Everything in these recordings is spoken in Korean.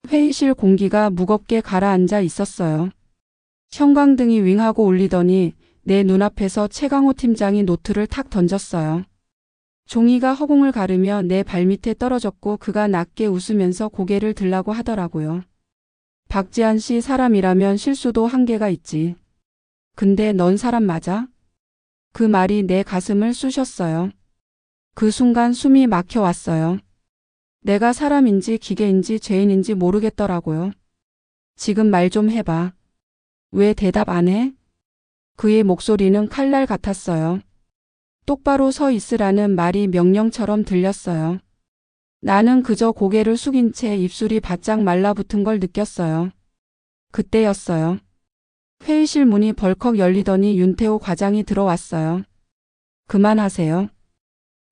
회의실 공기가 무겁게 가라앉아 있었어요. 형광등이 윙하고 울리더니 내 눈앞에서 최강호 팀장이 노트를 탁 던졌어요. 종이가 허공을 가르며 내 발밑에 떨어졌고 그가 낮게 웃으면서 고개를 들라고 하더라고요. 박지한 씨, 사람이라면 실수도 한계가 있지. 근데 넌 사람 맞아? 그 말이 내 가슴을 쑤셨어요. 그 순간 숨이 막혀왔어요. 내가 사람인지 기계인지 죄인인지 모르겠더라고요. 지금 말 좀 해봐. 왜 대답 안 해? 그의 목소리는 칼날 같았어요. 똑바로 서 있으라는 말이 명령처럼 들렸어요. 나는 그저 고개를 숙인 채 입술이 바짝 말라붙은 걸 느꼈어요. 그때였어요. 회의실 문이 벌컥 열리더니 윤태호 과장이 들어왔어요. 그만하세요.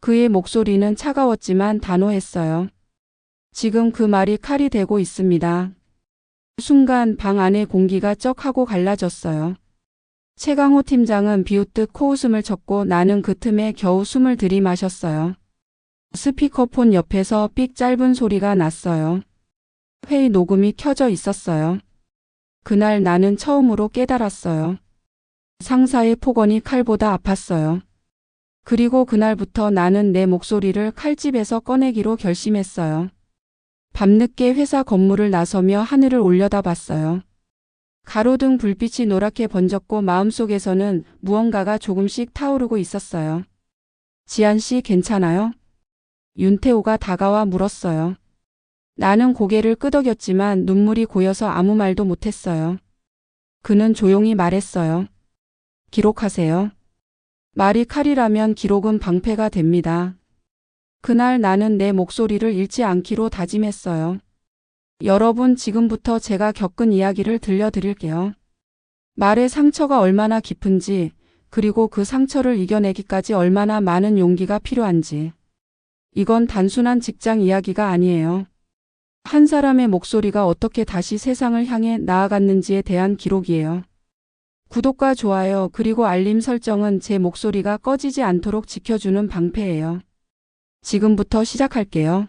그의 목소리는 차가웠지만 단호했어요. 지금 그 말이 칼이 되고 있습니다. 순간 방 안의 공기가 쩍하고 갈라졌어요. 최강호 팀장은 비웃듯 코웃음을 쳤고 나는 그 틈에 겨우 숨을 들이마셨어요. 스피커폰 옆에서 삑 짧은 소리가 났어요. 회의 녹음이 켜져 있었어요. 그날 나는 처음으로 깨달았어요. 상사의 폭언이 칼보다 아팠어요. 그리고 그날부터 나는 내 목소리를 칼집에서 꺼내기로 결심했어요. 밤늦게 회사 건물을 나서며 하늘을 올려다봤어요. 가로등 불빛이 노랗게 번졌고 마음속에서는 무언가가 조금씩 타오르고 있었어요. 지한 씨 괜찮아요? 윤태호가 다가와 물었어요. 나는 고개를 끄덕였지만 눈물이 고여서 아무 말도 못했어요. 그는 조용히 말했어요. 기록하세요. 말이 칼이라면 기록은 방패가 됩니다. 그날 나는 내 목소리를 잃지 않기로 다짐했어요. 여러분, 지금부터 제가 겪은 이야기를 들려드릴게요. 말의 상처가 얼마나 깊은지, 그리고 그 상처를 이겨내기까지 얼마나 많은 용기가 필요한지. 이건 단순한 직장 이야기가 아니에요. 한 사람의 목소리가 어떻게 다시 세상을 향해 나아갔는지에 대한 기록이에요. 구독과 좋아요 그리고 알림 설정은 제 목소리가 꺼지지 않도록 지켜주는 방패예요. 지금부터 시작할게요.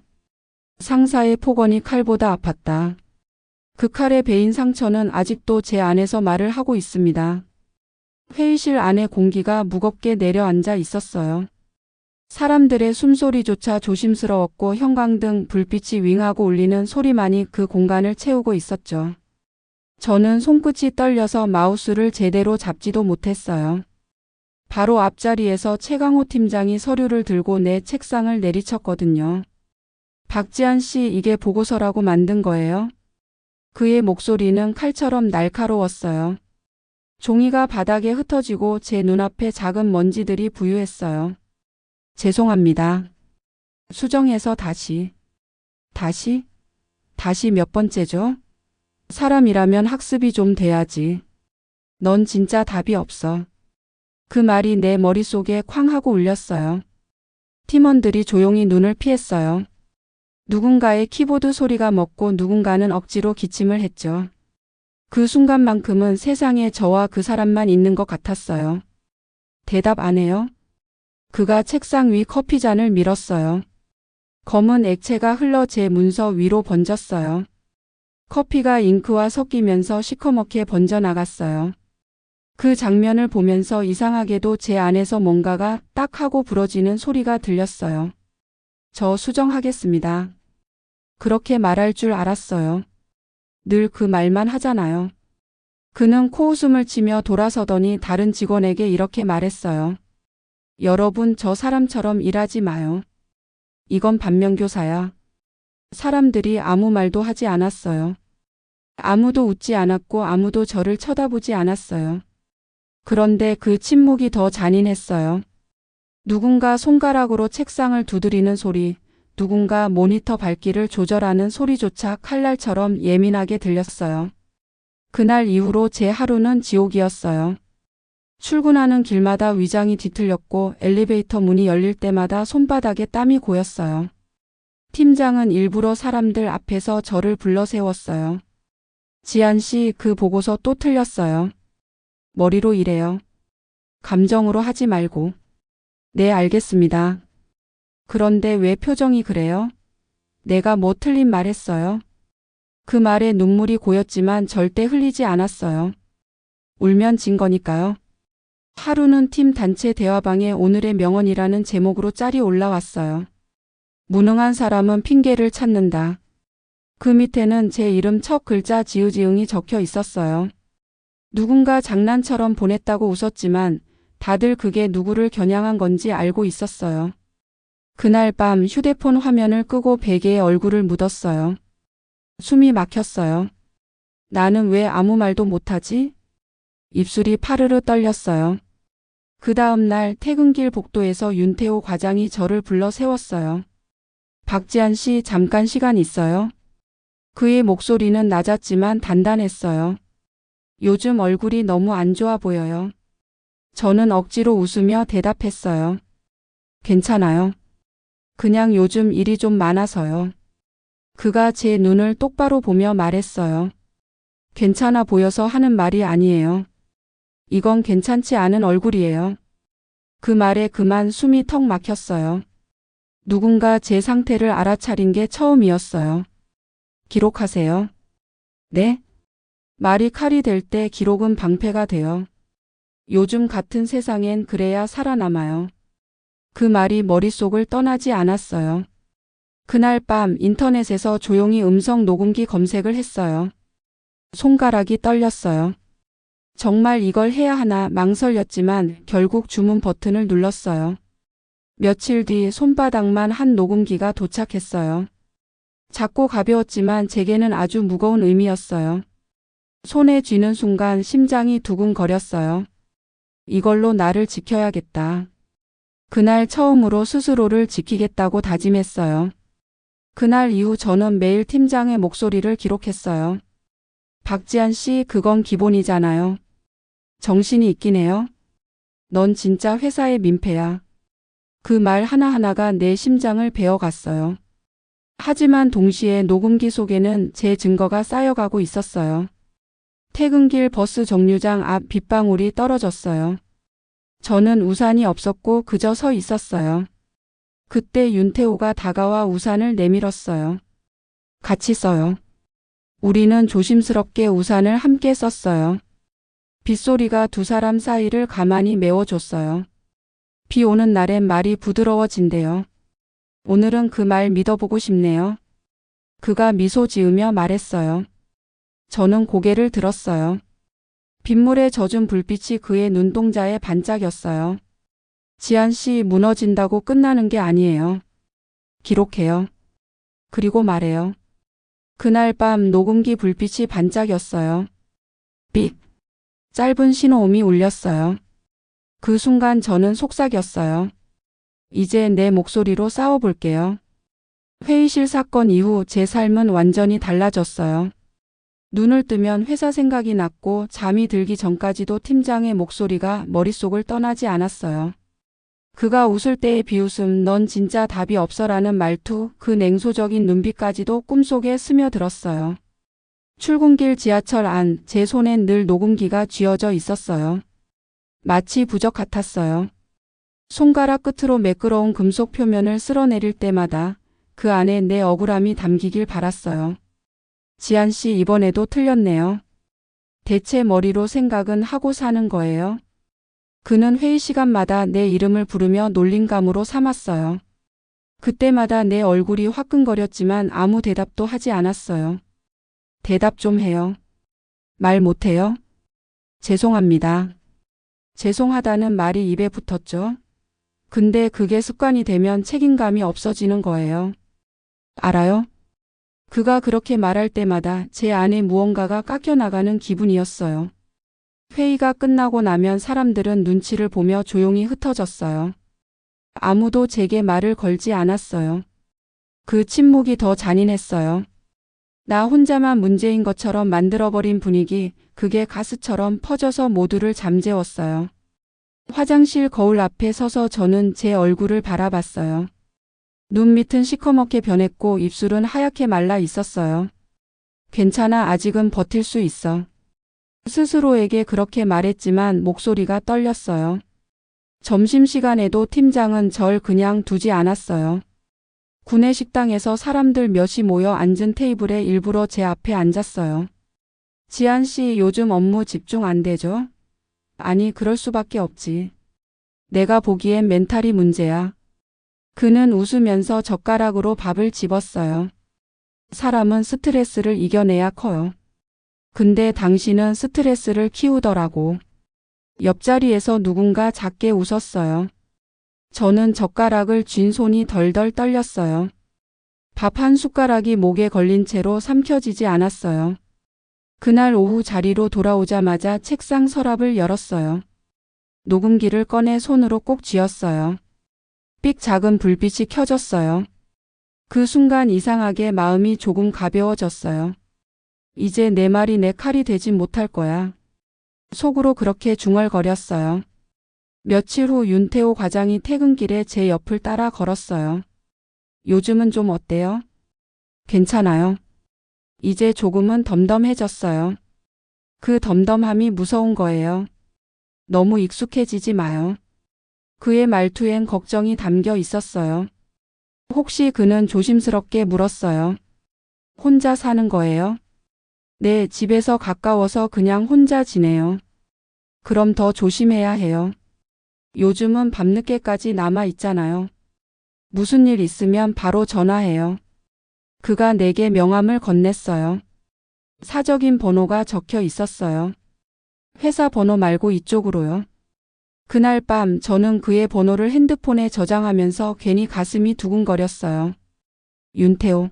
상사의 폭언이 칼보다 아팠다. 그 칼에 베인 상처는 아직도 제 안에서 말을 하고 있습니다. 회의실 안의 공기가 무겁게 내려앉아 있었어요. 사람들의 숨소리조차 조심스러웠고 형광등 불빛이 윙하고 울리는 소리만이 그 공간을 채우고 있었죠. 저는 손끝이 떨려서 마우스를 제대로 잡지도 못했어요. 바로 앞자리에서 최강호 팀장이 서류를 들고 내 책상을 내리쳤거든요. 박지한 씨, 이게 보고서라고 만든 거예요? 그의 목소리는 칼처럼 날카로웠어요. 종이가 바닥에 흩어지고 제 눈앞에 작은 먼지들이 부유했어요. 죄송합니다. 수정해서 다시 몇 번째죠? 사람이라면 학습이 좀 돼야지. 넌 진짜 답이 없어. 그 말이 내 머릿속에 쾅 하고 울렸어요. 팀원들이 조용히 눈을 피했어요. 누군가의 키보드 소리가 멎고 누군가는 억지로 기침을 했죠. 그 순간만큼은 세상에 저와 그 사람만 있는 것 같았어요. 대답 안 해요? 그가 책상 위 커피잔을 밀었어요. 검은 액체가 흘러 제 문서 위로 번졌어요. 커피가 잉크와 섞이면서 시커멓게 번져나갔어요. 그 장면을 보면서 이상하게도 제 안에서 뭔가가 딱 하고 부러지는 소리가 들렸어요. 저 수정하겠습니다. 그렇게 말할 줄 알았어요. 늘 그 말만 하잖아요. 그는 코웃음을 치며 돌아서더니 다른 직원에게 이렇게 말했어요. 여러분, 저 사람처럼 일하지 마요. 이건 반면교사야. 사람들이 아무 말도 하지 않았어요. 아무도 웃지 않았고 아무도 저를 쳐다보지 않았어요. 그런데 그 침묵이 더 잔인했어요. 누군가 손가락으로 책상을 두드리는 소리, 누군가 모니터 밝기를 조절하는 소리조차 칼날처럼 예민하게 들렸어요. 그날 이후로 제 하루는 지옥이었어요. 출근하는 길마다 위장이 뒤틀렸고 엘리베이터 문이 열릴 때마다 손바닥에 땀이 고였어요. 팀장은 일부러 사람들 앞에서 저를 불러 세웠어요. 지한 씨, 그 보고서 또 틀렸어요. 머리로 일해요. 감정으로 하지 말고. 네, 알겠습니다. 그런데 왜 표정이 그래요? 내가 뭐 틀린 말 했어요? 그 말에 눈물이 고였지만 절대 흘리지 않았어요. 울면 진 거니까요. 하루는 팀 단체 대화방에 오늘의 명언이라는 제목으로 짤이 올라왔어요. 무능한 사람은 핑계를 찾는다. 그 밑에는 제 이름 첫 글자 지우지응이 적혀 있었어요. 누군가 장난처럼 보냈다고 웃었지만 다들 그게 누구를 겨냥한 건지 알고 있었어요. 그날 밤 휴대폰 화면을 끄고 베개에 얼굴을 묻었어요. 숨이 막혔어요. 나는 왜 아무 말도 못하지? 입술이 파르르 떨렸어요. 그 다음 날 퇴근길 복도에서 윤태호 과장이 저를 불러 세웠어요. 박지한 씨, 잠깐 시간 있어요? 그의 목소리는 낮았지만 단단했어요. 요즘 얼굴이 너무 안 좋아 보여요. 저는 억지로 웃으며 대답했어요. 괜찮아요. 그냥 요즘 일이 좀 많아서요. 그가 제 눈을 똑바로 보며 말했어요. 괜찮아 보여서 하는 말이 아니에요. 이건 괜찮지 않은 얼굴이에요. 그 말에 그만 숨이 턱 막혔어요. 누군가 제 상태를 알아차린 게 처음이었어요. 기록하세요. 네? 말이 칼이 될 때 기록은 방패가 돼요. 요즘 같은 세상엔 그래야 살아남아요. 그 말이 머릿속을 떠나지 않았어요. 그날 밤 인터넷에서 조용히 음성 녹음기 검색을 했어요. 손가락이 떨렸어요. 정말 이걸 해야 하나 망설였지만 결국 주문 버튼을 눌렀어요. 며칠 뒤 손바닥만 한 녹음기가 도착했어요. 작고 가벼웠지만 제게는 아주 무거운 의미였어요. 손에 쥐는 순간 심장이 두근거렸어요. 이걸로 나를 지켜야겠다. 그날 처음으로 스스로를 지키겠다고 다짐했어요. 그날 이후 저는 매일 팀장의 목소리를 기록했어요. 박지한 씨, 그건 기본이잖아요. 정신이 있긴 해요. 넌 진짜 회사의 민폐야. 그 말 하나하나가 내 심장을 베어갔어요. 하지만 동시에 녹음기 속에는 제 증거가 쌓여가고 있었어요. 퇴근길 버스 정류장 앞 빗방울이 떨어졌어요. 저는 우산이 없었고 그저 서 있었어요. 그때 윤태호가 다가와 우산을 내밀었어요. 같이 써요. 우리는 조심스럽게 우산을 함께 썼어요. 빗소리가 두 사람 사이를 가만히 메워줬어요. 비 오는 날엔 말이 부드러워진대요. 오늘은 그 말 믿어보고 싶네요. 그가 미소 지으며 말했어요. 저는 고개를 들었어요. 빗물에 젖은 불빛이 그의 눈동자에 반짝였어요. 지한 씨, 무너진다고 끝나는 게 아니에요. 기록해요. 그리고 말해요. 그날 밤 녹음기 불빛이 반짝였어요. 삑. 짧은 신호음이 울렸어요. 그 순간 저는 속삭였어요. 이제 내 목소리로 싸워볼게요. 회의실 사건 이후 제 삶은 완전히 달라졌어요. 눈을 뜨면 회사 생각이 났고 잠이 들기 전까지도 팀장의 목소리가 머릿속을 떠나지 않았어요. 그가 웃을 때의 비웃음, 넌 진짜 답이 없어라는 말투, 그 냉소적인 눈빛까지도 꿈속에 스며들었어요. 출근길 지하철 안, 제 손엔 늘 녹음기가 쥐어져 있었어요. 마치 부적 같았어요. 손가락 끝으로 매끄러운 금속 표면을 쓸어내릴 때마다 그 안에 내 억울함이 담기길 바랐어요. 지한 씨, 이번에도 틀렸네요. 대체 머리로 생각은 하고 사는 거예요? 그는 회의 시간마다 내 이름을 부르며 놀림감으로 삼았어요. 그때마다 내 얼굴이 화끈거렸지만 아무 대답도 하지 않았어요. 대답 좀 해요. 말 못해요? 죄송합니다. 죄송하다는 말이 입에 붙었죠. 근데 그게 습관이 되면 책임감이 없어지는 거예요. 알아요? 그가 그렇게 말할 때마다 제 안에 무언가가 깎여나가는 기분이었어요. 회의가 끝나고 나면 사람들은 눈치를 보며 조용히 흩어졌어요. 아무도 제게 말을 걸지 않았어요. 그 침묵이 더 잔인했어요. 나 혼자만 문제인 것처럼 만들어버린 분위기, 그게 가스처럼 퍼져서 모두를 잠재웠어요. 화장실 거울 앞에 서서 저는 제 얼굴을 바라봤어요. 눈 밑은 시커멓게 변했고 입술은 하얗게 말라 있었어요. 괜찮아, 아직은 버틸 수 있어. 스스로에게 그렇게 말했지만 목소리가 떨렸어요. 점심시간에도 팀장은 절 그냥 두지 않았어요. 구내식당에서 사람들 몇이 모여 앉은 테이블에 일부러 제 앞에 앉았어요. 지한 씨 요즘 업무 집중 안 되죠? 아니, 그럴 수밖에 없지. 내가 보기엔 멘탈이 문제야. 그는 웃으면서 젓가락으로 밥을 집었어요. 사람은 스트레스를 이겨내야 커요. 근데 당신은 스트레스를 키우더라고. 옆자리에서 누군가 작게 웃었어요. 저는 젓가락을 쥔 손이 덜덜 떨렸어요. 밥 한 숟가락이 목에 걸린 채로 삼켜지지 않았어요. 그날 오후 자리로 돌아오자마자 책상 서랍을 열었어요. 녹음기를 꺼내 손으로 꼭 쥐었어요. 삑 작은 불빛이 켜졌어요. 그 순간 이상하게 마음이 조금 가벼워졌어요. 이제 내 말이 내 칼이 되진 못할 거야. 속으로 그렇게 중얼거렸어요. 며칠 후 윤태호 과장이 퇴근길에 제 옆을 따라 걸었어요. 요즘은 좀 어때요? 괜찮아요. 이제 조금은 덤덤해졌어요. 그 덤덤함이 무서운 거예요. 너무 익숙해지지 마요. 그의 말투엔 걱정이 담겨 있었어요. 혹시 그는 조심스럽게 물었어요. 혼자 사는 거예요? 네, 집에서 가까워서 그냥 혼자 지내요. 그럼 더 조심해야 해요. 요즘은 밤늦게까지 남아 있잖아요. 무슨 일 있으면 바로 전화해요. 그가 내게 명함을 건넸어요. 사적인 번호가 적혀 있었어요. 회사 번호 말고 이쪽으로요. 그날 밤 저는 그의 번호를 핸드폰에 저장하면서 괜히 가슴이 두근거렸어요. 윤태호.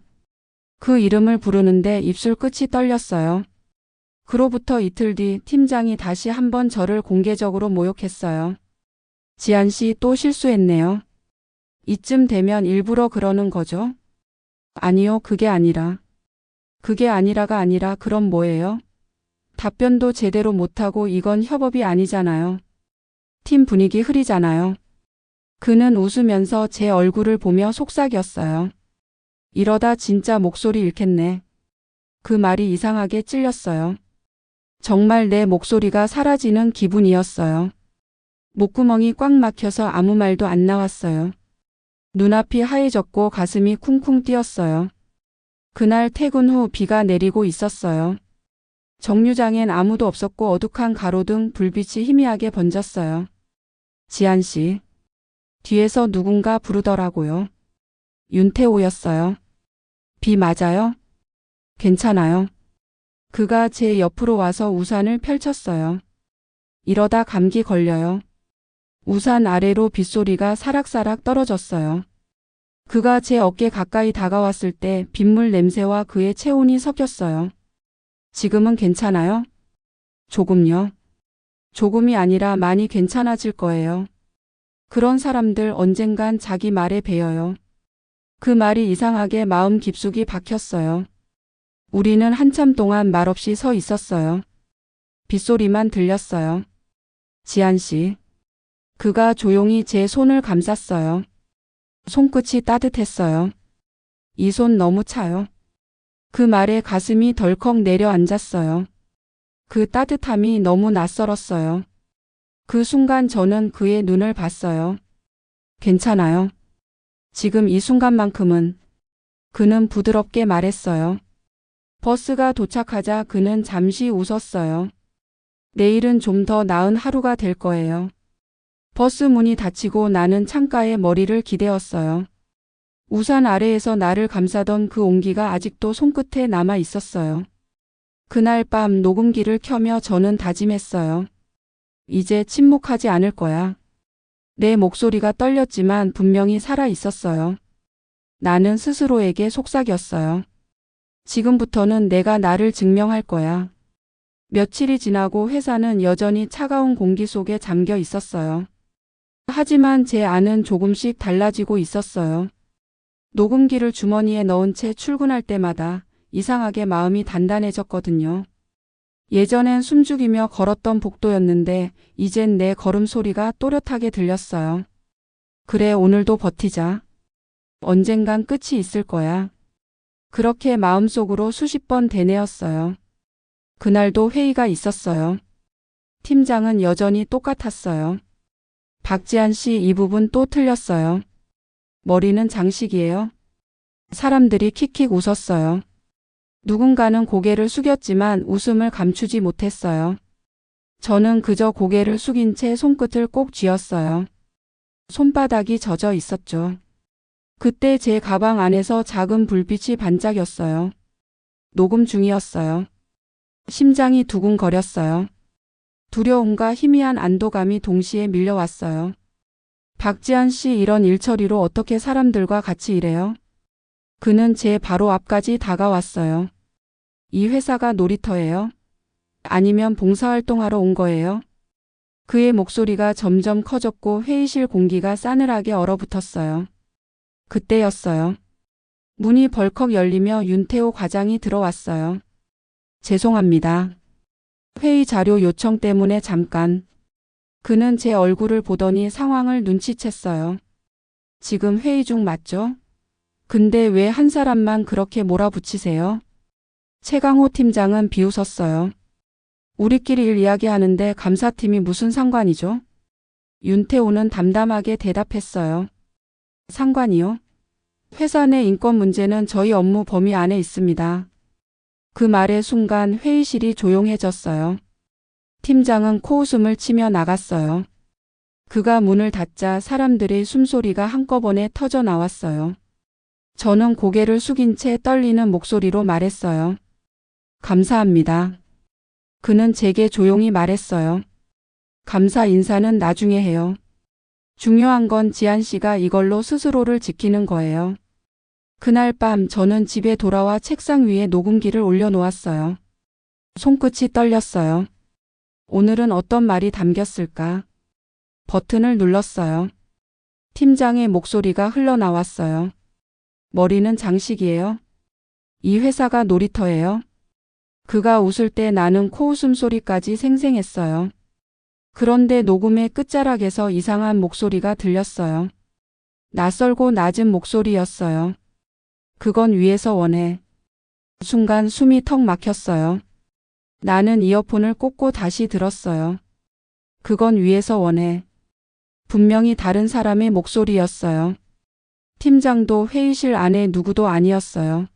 그 이름을 부르는데 입술 끝이 떨렸어요. 그로부터 이틀 뒤 팀장이 다시 한번 저를 공개적으로 모욕했어요. 지한 씨 또 실수했네요. 이쯤 되면 일부러 그러는 거죠? 아니요, 그게 아니라. 그게 아니라가 아니라 그럼 뭐예요? 답변도 제대로 못하고 이건 협업이 아니잖아요. 팀 분위기 흐리잖아요. 그는 웃으면서 제 얼굴을 보며 속삭였어요. 이러다 진짜 목소리 잃겠네. 그 말이 이상하게 찔렸어요. 정말 내 목소리가 사라지는 기분이었어요. 목구멍이 꽉 막혀서 아무 말도 안 나왔어요. 눈앞이 하얘졌고 가슴이 쿵쿵 뛰었어요. 그날 퇴근 후 비가 내리고 있었어요. 정류장엔 아무도 없었고 어둑한 가로등 불빛이 희미하게 번졌어요. 지한 씨. 뒤에서 누군가 부르더라고요. 윤태호였어요. 비 맞아요? 괜찮아요. 그가 제 옆으로 와서 우산을 펼쳤어요. 이러다 감기 걸려요. 우산 아래로 빗소리가 사락사락 떨어졌어요. 그가 제 어깨 가까이 다가왔을 때 빗물 냄새와 그의 체온이 섞였어요. 지금은 괜찮아요? 조금요. 조금이 아니라 많이 괜찮아질 거예요. 그런 사람들 언젠간 자기 말에 베어요. 그 말이 이상하게 마음 깊숙이 박혔어요. 우리는 한참 동안 말없이 서 있었어요. 빗소리만 들렸어요. 지한 씨. 그가 조용히 제 손을 감쌌어요. 손끝이 따뜻했어요. 이 손 너무 차요. 그 말에 가슴이 덜컥 내려앉았어요. 그 따뜻함이 너무 낯설었어요. 그 순간 저는 그의 눈을 봤어요. 괜찮아요. 지금 이 순간만큼은. 그는 부드럽게 말했어요. 버스가 도착하자 그는 잠시 웃었어요. 내일은 좀 더 나은 하루가 될 거예요. 버스 문이 닫히고 나는 창가에 머리를 기대었어요. 우산 아래에서 나를 감싸던 그 온기가 아직도 손끝에 남아 있었어요. 그날 밤 녹음기를 켜며 저는 다짐했어요. 이제 침묵하지 않을 거야. 내 목소리가 떨렸지만 분명히 살아 있었어요. 나는 스스로에게 속삭였어요. 지금부터는 내가 나를 증명할 거야. 며칠이 지나고 회사는 여전히 차가운 공기 속에 잠겨 있었어요. 하지만 제 안은 조금씩 달라지고 있었어요. 녹음기를 주머니에 넣은 채 출근할 때마다 이상하게 마음이 단단해졌거든요. 예전엔 숨죽이며 걸었던 복도였는데 이젠 내 걸음소리가 또렷하게 들렸어요. 그래, 오늘도 버티자. 언젠간 끝이 있을 거야. 그렇게 마음속으로 수십 번 되뇌었어요. 그날도 회의가 있었어요. 팀장은 여전히 똑같았어요. 박지한 씨, 이 부분 또 틀렸어요. 머리는 장식이에요. 사람들이 킥킥 웃었어요. 누군가는 고개를 숙였지만 웃음을 감추지 못했어요. 저는 그저 고개를 숙인 채 손끝을 꼭 쥐었어요. 손바닥이 젖어 있었죠. 그때 제 가방 안에서 작은 불빛이 반짝였어요. 녹음 중이었어요. 심장이 두근거렸어요. 두려움과 희미한 안도감이 동시에 밀려왔어요. 박지한 씨, 이런 일처리로 어떻게 사람들과 같이 일해요? 그는 제 바로 앞까지 다가왔어요. 이 회사가 놀이터예요? 아니면 봉사활동하러 온 거예요? 그의 목소리가 점점 커졌고 회의실 공기가 싸늘하게 얼어붙었어요. 그때였어요. 문이 벌컥 열리며 윤태호 과장이 들어왔어요. 죄송합니다. 회의 자료 요청 때문에 잠깐. 그는 제 얼굴을 보더니 상황을 눈치챘어요. 지금 회의 중 맞죠? 근데 왜 한 사람만 그렇게 몰아붙이세요? 최강호 팀장은 비웃었어요. 우리끼리 일 이야기하는데 감사팀이 무슨 상관이죠? 윤태호는 담담하게 대답했어요. 상관이요? 회사 내 인권 문제는 저희 업무 범위 안에 있습니다. 그 말의 순간 회의실이 조용해졌어요. 팀장은 코웃음을 치며 나갔어요. 그가 문을 닫자 사람들의 숨소리가 한꺼번에 터져 나왔어요. 저는 고개를 숙인 채 떨리는 목소리로 말했어요. 감사합니다. 그는 제게 조용히 말했어요. 감사 인사는 나중에 해요. 중요한 건 지한 씨가 이걸로 스스로를 지키는 거예요. 그날 밤 저는 집에 돌아와 책상 위에 녹음기를 올려놓았어요. 손끝이 떨렸어요. 오늘은 어떤 말이 담겼을까? 버튼을 눌렀어요. 팀장의 목소리가 흘러나왔어요. 머리는 장식이에요? 이 회사가 놀이터예요? 그가 웃을 때 나는 코웃음 소리까지 생생했어요. 그런데 녹음의 끝자락에서 이상한 목소리가 들렸어요. 낯설고 낮은 목소리였어요. 그건 위에서 원해. 순간 숨이 턱 막혔어요. 나는 이어폰을 꽂고 다시 들었어요. 그건 위에서 원해. 분명히 다른 사람의 목소리였어요. 팀장도 회의실 안에 누구도 아니었어요.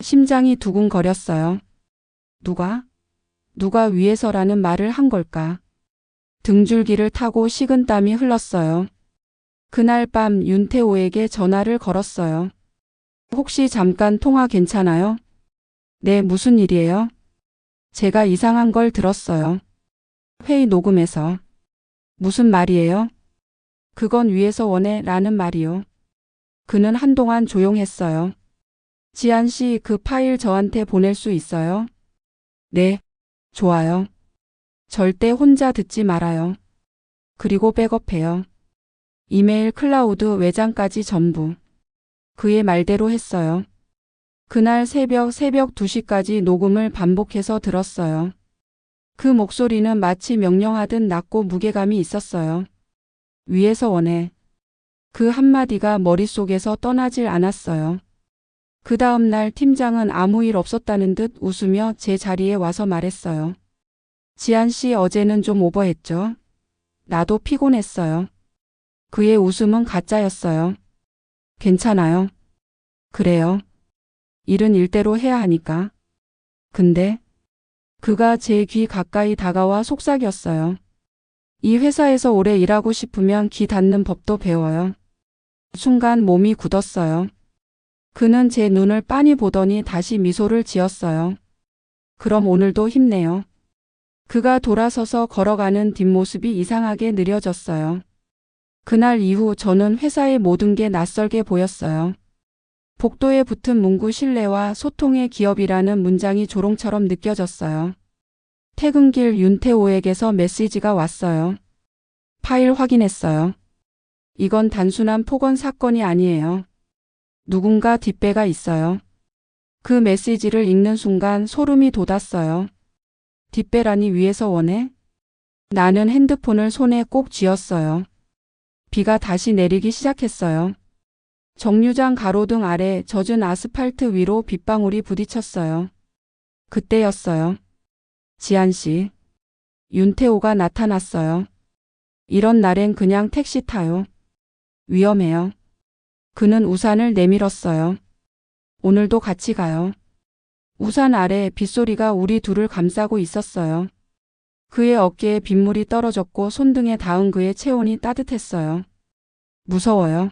심장이 두근거렸어요. 누가 위에서라는 말을 한 걸까? 등줄기를 타고 식은땀이 흘렀어요. 그날 밤 윤태호에게 전화를 걸었어요. 혹시 잠깐 통화 괜찮아요? 네, 무슨 일이에요? 제가 이상한 걸 들었어요. 회의 녹음에서. 무슨 말이에요? 그건 위에서 원해 라는 말이요. 그는 한동안 조용했어요. 지한 씨, 그 파일 저한테 보낼 수 있어요? 네, 좋아요. 절대 혼자 듣지 말아요. 그리고 백업해요. 이메일, 클라우드, 외장까지 전부. 그의 말대로 했어요. 그날 새벽 2시까지 녹음을 반복해서 들었어요. 그 목소리는 마치 명령하듯 낮고 무게감이 있었어요. 위에서 원해. 그 한마디가 머릿속에서 떠나질 않았어요. 그 다음 날 팀장은 아무 일 없었다는 듯 웃으며 제 자리에 와서 말했어요. 지한 씨, 어제는 좀 오버했죠? 나도 피곤했어요. 그의 웃음은 가짜였어요. 괜찮아요. 그래요. 일은 일대로 해야 하니까. 근데 그가 제 귀 가까이 다가와 속삭였어요. 이 회사에서 오래 일하고 싶으면 귀 닫는 법도 배워요. 순간 몸이 굳었어요. 그는 제 눈을 빤히 보더니 다시 미소를 지었어요. 그럼 오늘도 힘내요. 그가 돌아서서 걸어가는 뒷모습이 이상하게 느려졌어요. 그날 이후 저는 회사의 모든 게 낯설게 보였어요. 복도에 붙은 문구 신뢰와 소통의 기업이라는 문장이 조롱처럼 느껴졌어요. 퇴근길 윤태호에게서 메시지가 왔어요. 파일 확인했어요. 이건 단순한 폭언 사건이 아니에요. 누군가 뒷배가 있어요. 그 메시지를 읽는 순간 소름이 돋았어요. 뒷배라니 위에서 원해? 나는 핸드폰을 손에 꼭 쥐었어요. 비가 다시 내리기 시작했어요. 정류장 가로등 아래 젖은 아스팔트 위로 빗방울이 부딪혔어요. 그때였어요. 지한 씨. 윤태호가 나타났어요. 이런 날엔 그냥 택시 타요. 위험해요. 그는 우산을 내밀었어요. 오늘도 같이 가요. 우산 아래 빗소리가 우리 둘을 감싸고 있었어요. 그의 어깨에 빗물이 떨어졌고 손등에 닿은 그의 체온이 따뜻했어요. 무서워요.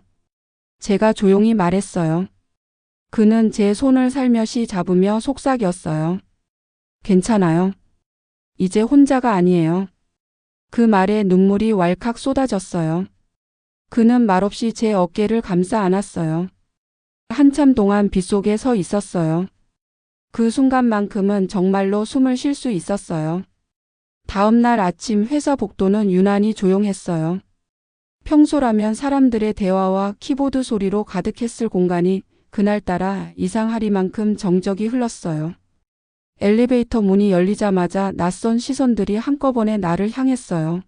제가 조용히 말했어요. 그는 제 손을 살며시 잡으며 속삭였어요. 괜찮아요. 이제 혼자가 아니에요. 그 말에 눈물이 왈칵 쏟아졌어요. 그는 말없이 제 어깨를 감싸 안았어요. 한참 동안 빗속에 서 있었어요. 그 순간만큼은 정말로 숨을 쉴 수 있었어요. 다음 날 아침 회사 복도는 유난히 조용했어요. 평소라면 사람들의 대화와 키보드 소리로 가득했을 공간이 그날따라 이상하리만큼 정적이 흘렀어요. 엘리베이터 문이 열리자마자 낯선 시선들이 한꺼번에 나를 향했어요.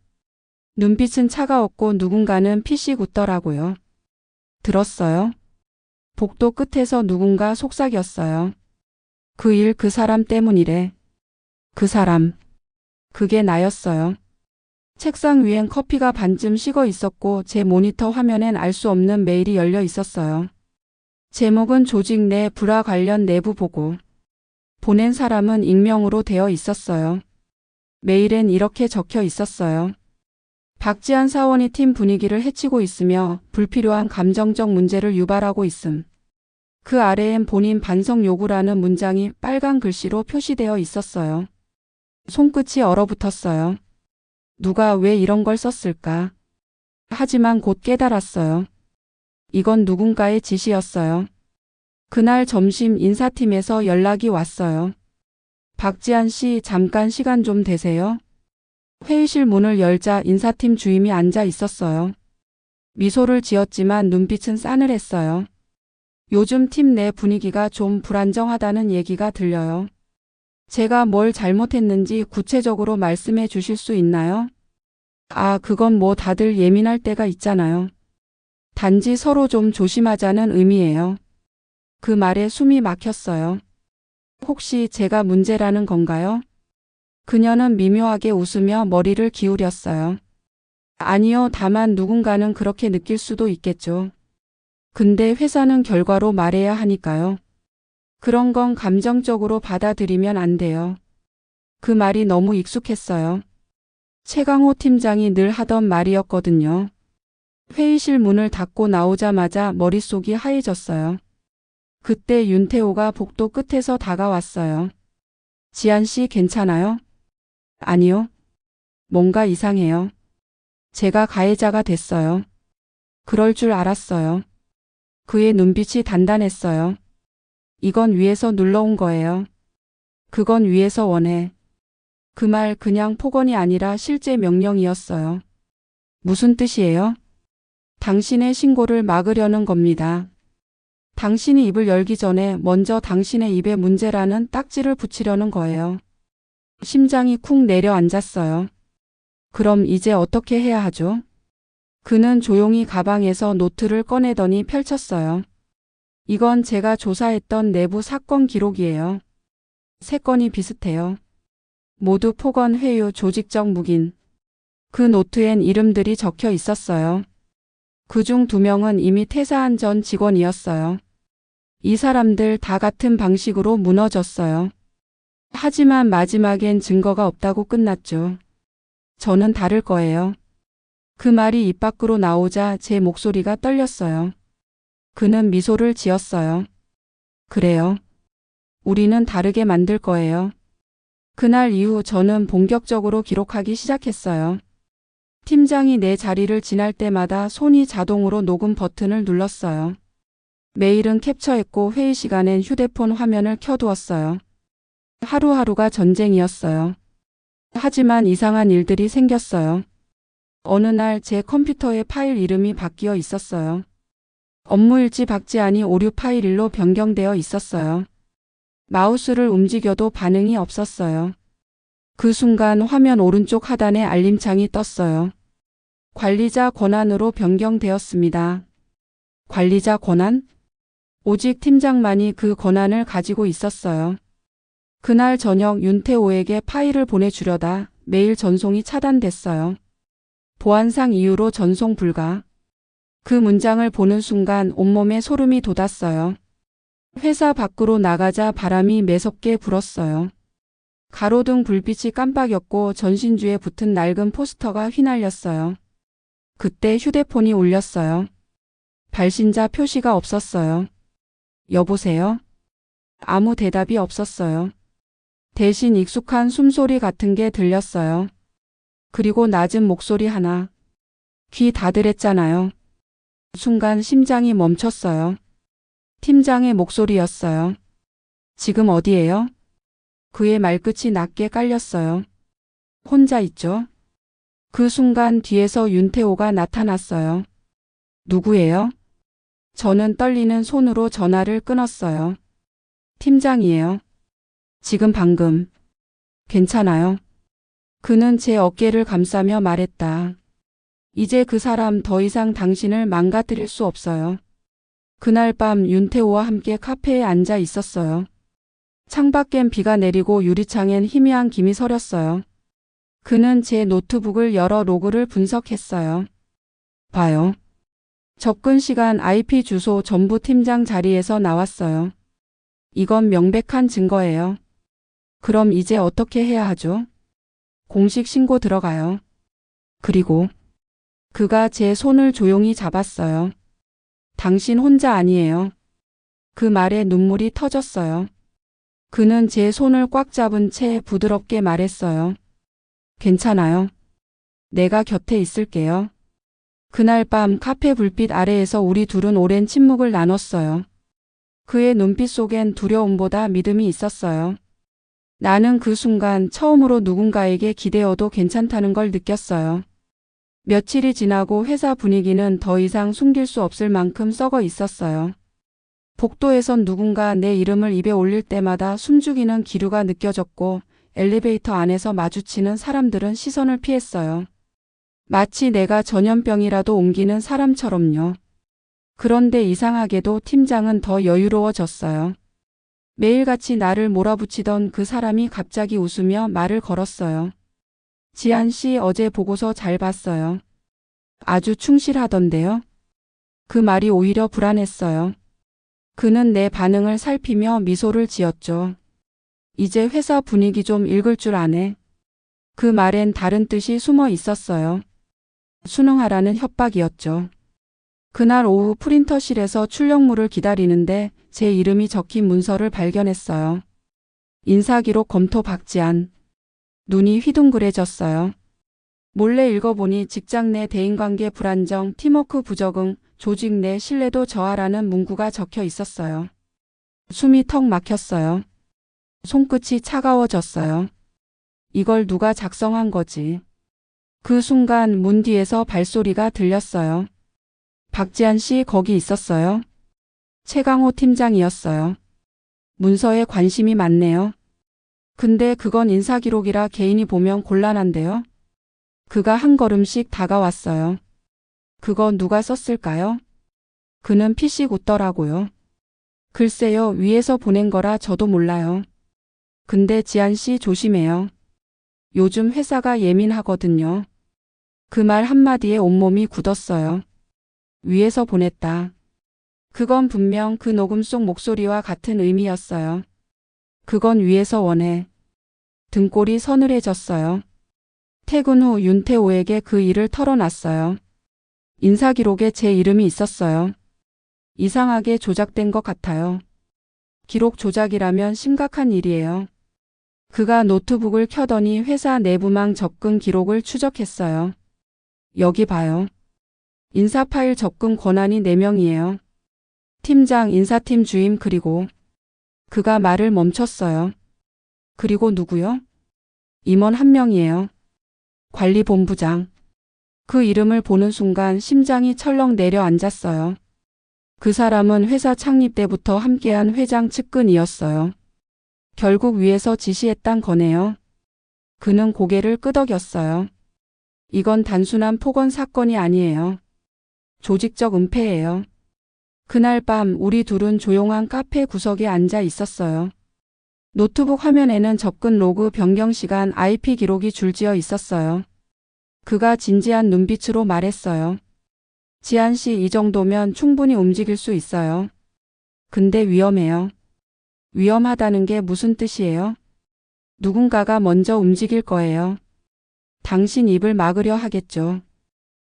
눈빛은 차가웠고 누군가는 피식 웃더라고요. 들었어요? 복도 끝에서 누군가 속삭였어요. 그 일 그 사람 때문이래. 그 사람. 그게 나였어요. 책상 위엔 커피가 반쯤 식어 있었고 제 모니터 화면엔 알 수 없는 메일이 열려 있었어요. 제목은 조직 내 불화 관련 내부 보고. 보낸 사람은 익명으로 되어 있었어요. 메일엔 이렇게 적혀 있었어요. 박지한 사원이 팀 분위기를 해치고 있으며 불필요한 감정적 문제를 유발하고 있음. 그 아래엔 본인 반성 요구라는 문장이 빨간 글씨로 표시되어 있었어요. 손끝이 얼어붙었어요. 누가 왜 이런 걸 썼을까? 하지만 곧 깨달았어요. 이건 누군가의 지시였어요. 그날 점심 인사팀에서 연락이 왔어요. 박지한 씨, 잠깐 시간 좀 되세요? 회의실 문을 열자 인사팀 주임이 앉아 있었어요. 미소를 지었지만 눈빛은 싸늘했어요. 요즘 팀 내 분위기가 좀 불안정하다는 얘기가 들려요. 제가 뭘 잘못했는지 구체적으로 말씀해 주실 수 있나요? 그건 뭐 다들 예민할 때가 있잖아요. 단지 서로 좀 조심하자는 의미예요. 그 말에 숨이 막혔어요. 혹시 제가 문제라는 건가요? 그녀는 미묘하게 웃으며 머리를 기울였어요. 아니요, 다만 누군가는 그렇게 느낄 수도 있겠죠. 근데 회사는 결과로 말해야 하니까요. 그런 건 감정적으로 받아들이면 안 돼요. 그 말이 너무 익숙했어요. 최강호 팀장이 늘 하던 말이었거든요. 회의실 문을 닫고 나오자마자 머릿속이 하얘졌어요. 그때 윤태호가 복도 끝에서 다가왔어요. 지한 씨 괜찮아요? 아니요. 뭔가 이상해요. 제가 가해자가 됐어요. 그럴 줄 알았어요. 그의 눈빛이 단단했어요. 이건 위에서 눌러온 거예요. 그건 위에서 원해. 그 말 그냥 폭언이 아니라 실제 명령이었어요. 무슨 뜻이에요? 당신의 신고를 막으려는 겁니다. 당신이 입을 열기 전에 먼저 당신의 입에 문제라는 딱지를 붙이려는 거예요. 심장이 쿵 내려앉았어요. 그럼 이제 어떻게 해야 하죠? 그는 조용히 가방에서 노트를 꺼내더니 펼쳤어요. 이건 제가 조사했던 내부 사건 기록이에요. 세 건이 비슷해요. 모두 폭언, 회유, 조직적 묵인. 그 노트엔 이름들이 적혀 있었어요. 그중 2명은 이미 퇴사한 전 직원이었어요. 이 사람들 다 같은 방식으로 무너졌어요. 하지만 마지막엔 증거가 없다고 끝났죠. 저는 다를 거예요. 그 말이 입 밖으로 나오자 제 목소리가 떨렸어요. 그는 미소를 지었어요. 그래요. 우리는 다르게 만들 거예요. 그날 이후 저는 본격적으로 기록하기 시작했어요. 팀장이 내 자리를 지날 때마다 손이 자동으로 녹음 버튼을 눌렀어요. 메일은 캡처했고 회의 시간엔 휴대폰 화면을 켜두었어요. 하루하루가 전쟁이었어요. 하지만 이상한 일들이 생겼어요. 어느 날 제 컴퓨터에 파일 이름이 바뀌어 있었어요. 업무일지 박지한이 오류 파일 1로 변경되어 있었어요. 마우스를 움직여도 반응이 없었어요. 그 순간 화면 오른쪽 하단에 알림창이 떴어요. 관리자 권한으로 변경되었습니다. 관리자 권한? 오직 팀장만이 그 권한을 가지고 있었어요. 그날 저녁 윤태호에게 파일을 보내주려다 메일 전송이 차단됐어요. 보안상 이유로 전송 불가. 그 문장을 보는 순간 온몸에 소름이 돋았어요. 회사 밖으로 나가자 바람이 매섭게 불었어요. 가로등 불빛이 깜빡였고 전신주에 붙은 낡은 포스터가 휘날렸어요. 그때 휴대폰이 울렸어요. 발신자 표시가 없었어요. 여보세요? 아무 대답이 없었어요. 대신 익숙한 숨소리 같은 게 들렸어요. 그리고 낮은 목소리 하나. 귀 닫으랬잖아요. 순간 심장이 멈췄어요. 팀장의 목소리였어요. 지금 어디예요? 그의 말끝이 낮게 깔렸어요. 혼자 있죠? 그 순간 뒤에서 윤태호가 나타났어요. 누구예요? 저는 떨리는 손으로 전화를 끊었어요. 팀장이에요. 지금 방금. 괜찮아요. 그는 제 어깨를 감싸며 말했다. 이제 그 사람 더 이상 당신을 망가뜨릴 수 없어요. 그날 밤 윤태호와 함께 카페에 앉아 있었어요. 창밖엔 비가 내리고 유리창엔 희미한 김이 서렸어요. 그는 제 노트북을 열어 로그를 분석했어요. 봐요. 접근 시간, IP 주소 전부 팀장 자리에서 나왔어요. 이건 명백한 증거예요. 그럼 이제 어떻게 해야 하죠? 공식 신고 들어가요. 그리고 그가 제 손을 조용히 잡았어요. 당신 혼자 아니에요. 그 말에 눈물이 터졌어요. 그는 제 손을 꽉 잡은 채 부드럽게 말했어요. 괜찮아요. 내가 곁에 있을게요. 그날 밤 카페 불빛 아래에서 우리 둘은 오랜 침묵을 나눴어요. 그의 눈빛 속엔 두려움보다 믿음이 있었어요. 나는 그 순간 처음으로 누군가에게 기대어도 괜찮다는 걸 느꼈어요. 며칠이 지나고 회사 분위기는 더 이상 숨길 수 없을 만큼 썩어 있었어요. 복도에선 누군가 내 이름을 입에 올릴 때마다 숨죽이는 기류가 느껴졌고 엘리베이터 안에서 마주치는 사람들은 시선을 피했어요. 마치 내가 전염병이라도 옮기는 사람처럼요. 그런데 이상하게도 팀장은 더 여유로워졌어요. 매일같이 나를 몰아붙이던 그 사람이 갑자기 웃으며 말을 걸었어요. 지한 씨 어제 보고서 잘 봤어요. 아주 충실하던데요. 그 말이 오히려 불안했어요. 그는 내 반응을 살피며 미소를 지었죠. 이제 회사 분위기 좀 읽을 줄 아네. 그 말엔 다른 뜻이 숨어 있었어요. 수능하라는 협박이었죠. 그날 오후 프린터실에서 출력물을 기다리는데 제 이름이 적힌 문서를 발견했어요. 인사기록 검토 박지한. 눈이 휘둥그레졌어요. 몰래 읽어보니 직장 내 대인관계 불안정, 팀워크 부적응, 조직 내 신뢰도 저하라는 문구가 적혀 있었어요. 숨이 턱 막혔어요. 손끝이 차가워졌어요. 이걸 누가 작성한 거지? 그 순간 문 뒤에서 발소리가 들렸어요. 박지한 씨 거기 있었어요? 최강호 팀장이었어요. 문서에 관심이 많네요. 근데 그건 인사기록이라 개인이 보면 곤란한데요. 그가 한 걸음씩 다가왔어요. 그거 누가 썼을까요? 그는 피식 웃더라고요. 글쎄요, 위에서 보낸 거라 저도 몰라요. 근데 지한 씨 조심해요. 요즘 회사가 예민하거든요. 그 말 한마디에 온몸이 굳었어요. 위에서 보냈다. 그건 분명 그 녹음 속 목소리와 같은 의미였어요. 그건 위에서 원해. 등골이 서늘해졌어요. 퇴근 후 윤태호에게 그 일을 털어놨어요. 인사기록에 제 이름이 있었어요. 이상하게 조작된 것 같아요. 기록 조작이라면 심각한 일이에요. 그가 노트북을 켜더니 회사 내부망 접근 기록을 추적했어요. 여기 봐요. 인사 파일 접근 권한이 4명이에요. 팀장, 인사팀 주임 그리고 그가 말을 멈췄어요. 그리고 누구요? 임원 1명이에요. 관리본부장. 그 이름을 보는 순간 심장이 철렁 내려앉았어요. 그 사람은 회사 창립 때부터 함께한 회장 측근이었어요. 결국 위에서 지시했단 거네요. 그는 고개를 끄덕였어요. 이건 단순한 폭언 사건이 아니에요. 조직적 은폐예요. 그날 밤 우리 둘은 조용한 카페 구석에 앉아 있었어요. 노트북 화면에는 접근 로그, 변경 시간, IP 기록이 줄지어 있었어요. 그가 진지한 눈빛으로 말했어요. 지한 씨, 이 정도면 충분히 움직일 수 있어요. 근데 위험해요. 위험하다는 게 무슨 뜻이에요? 누군가가 먼저 움직일 거예요. 당신 입을 막으려 하겠죠.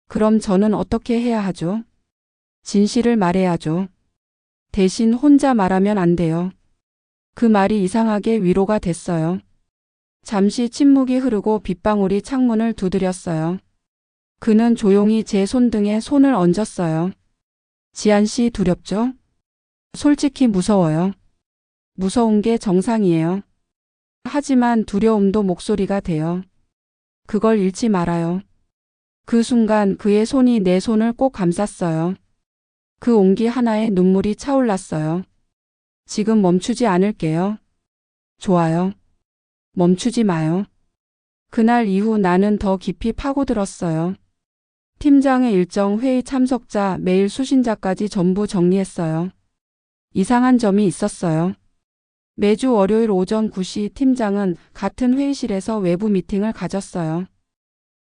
그럼 저는 어떻게 해야 하죠? 진실을 말해야죠. 대신 혼자 말하면 안 돼요. 그 말이 이상하게 위로가 됐어요. 잠시 침묵이 흐르고 빗방울이 창문을 두드렸어요. 그는 조용히 제 손등에 손을 얹었어요. 지한 씨 두렵죠? 솔직히 무서워요. 무서운 게 정상이에요. 하지만 두려움도 목소리가 돼요. 그걸 잃지 말아요. 그 순간 그의 손이 내 손을 꼭 감쌌어요. 그 온기 하나에 눈물이 차올랐어요. 지금 멈추지 않을게요. 좋아요. 멈추지 마요. 그날 이후 나는 더 깊이 파고들었어요. 팀장의 일정, 회의 참석자, 메일 수신자까지 전부 정리했어요. 이상한 점이 있었어요. 매주 월요일 오전 9시 팀장은 같은 회의실에서 외부 미팅을 가졌어요.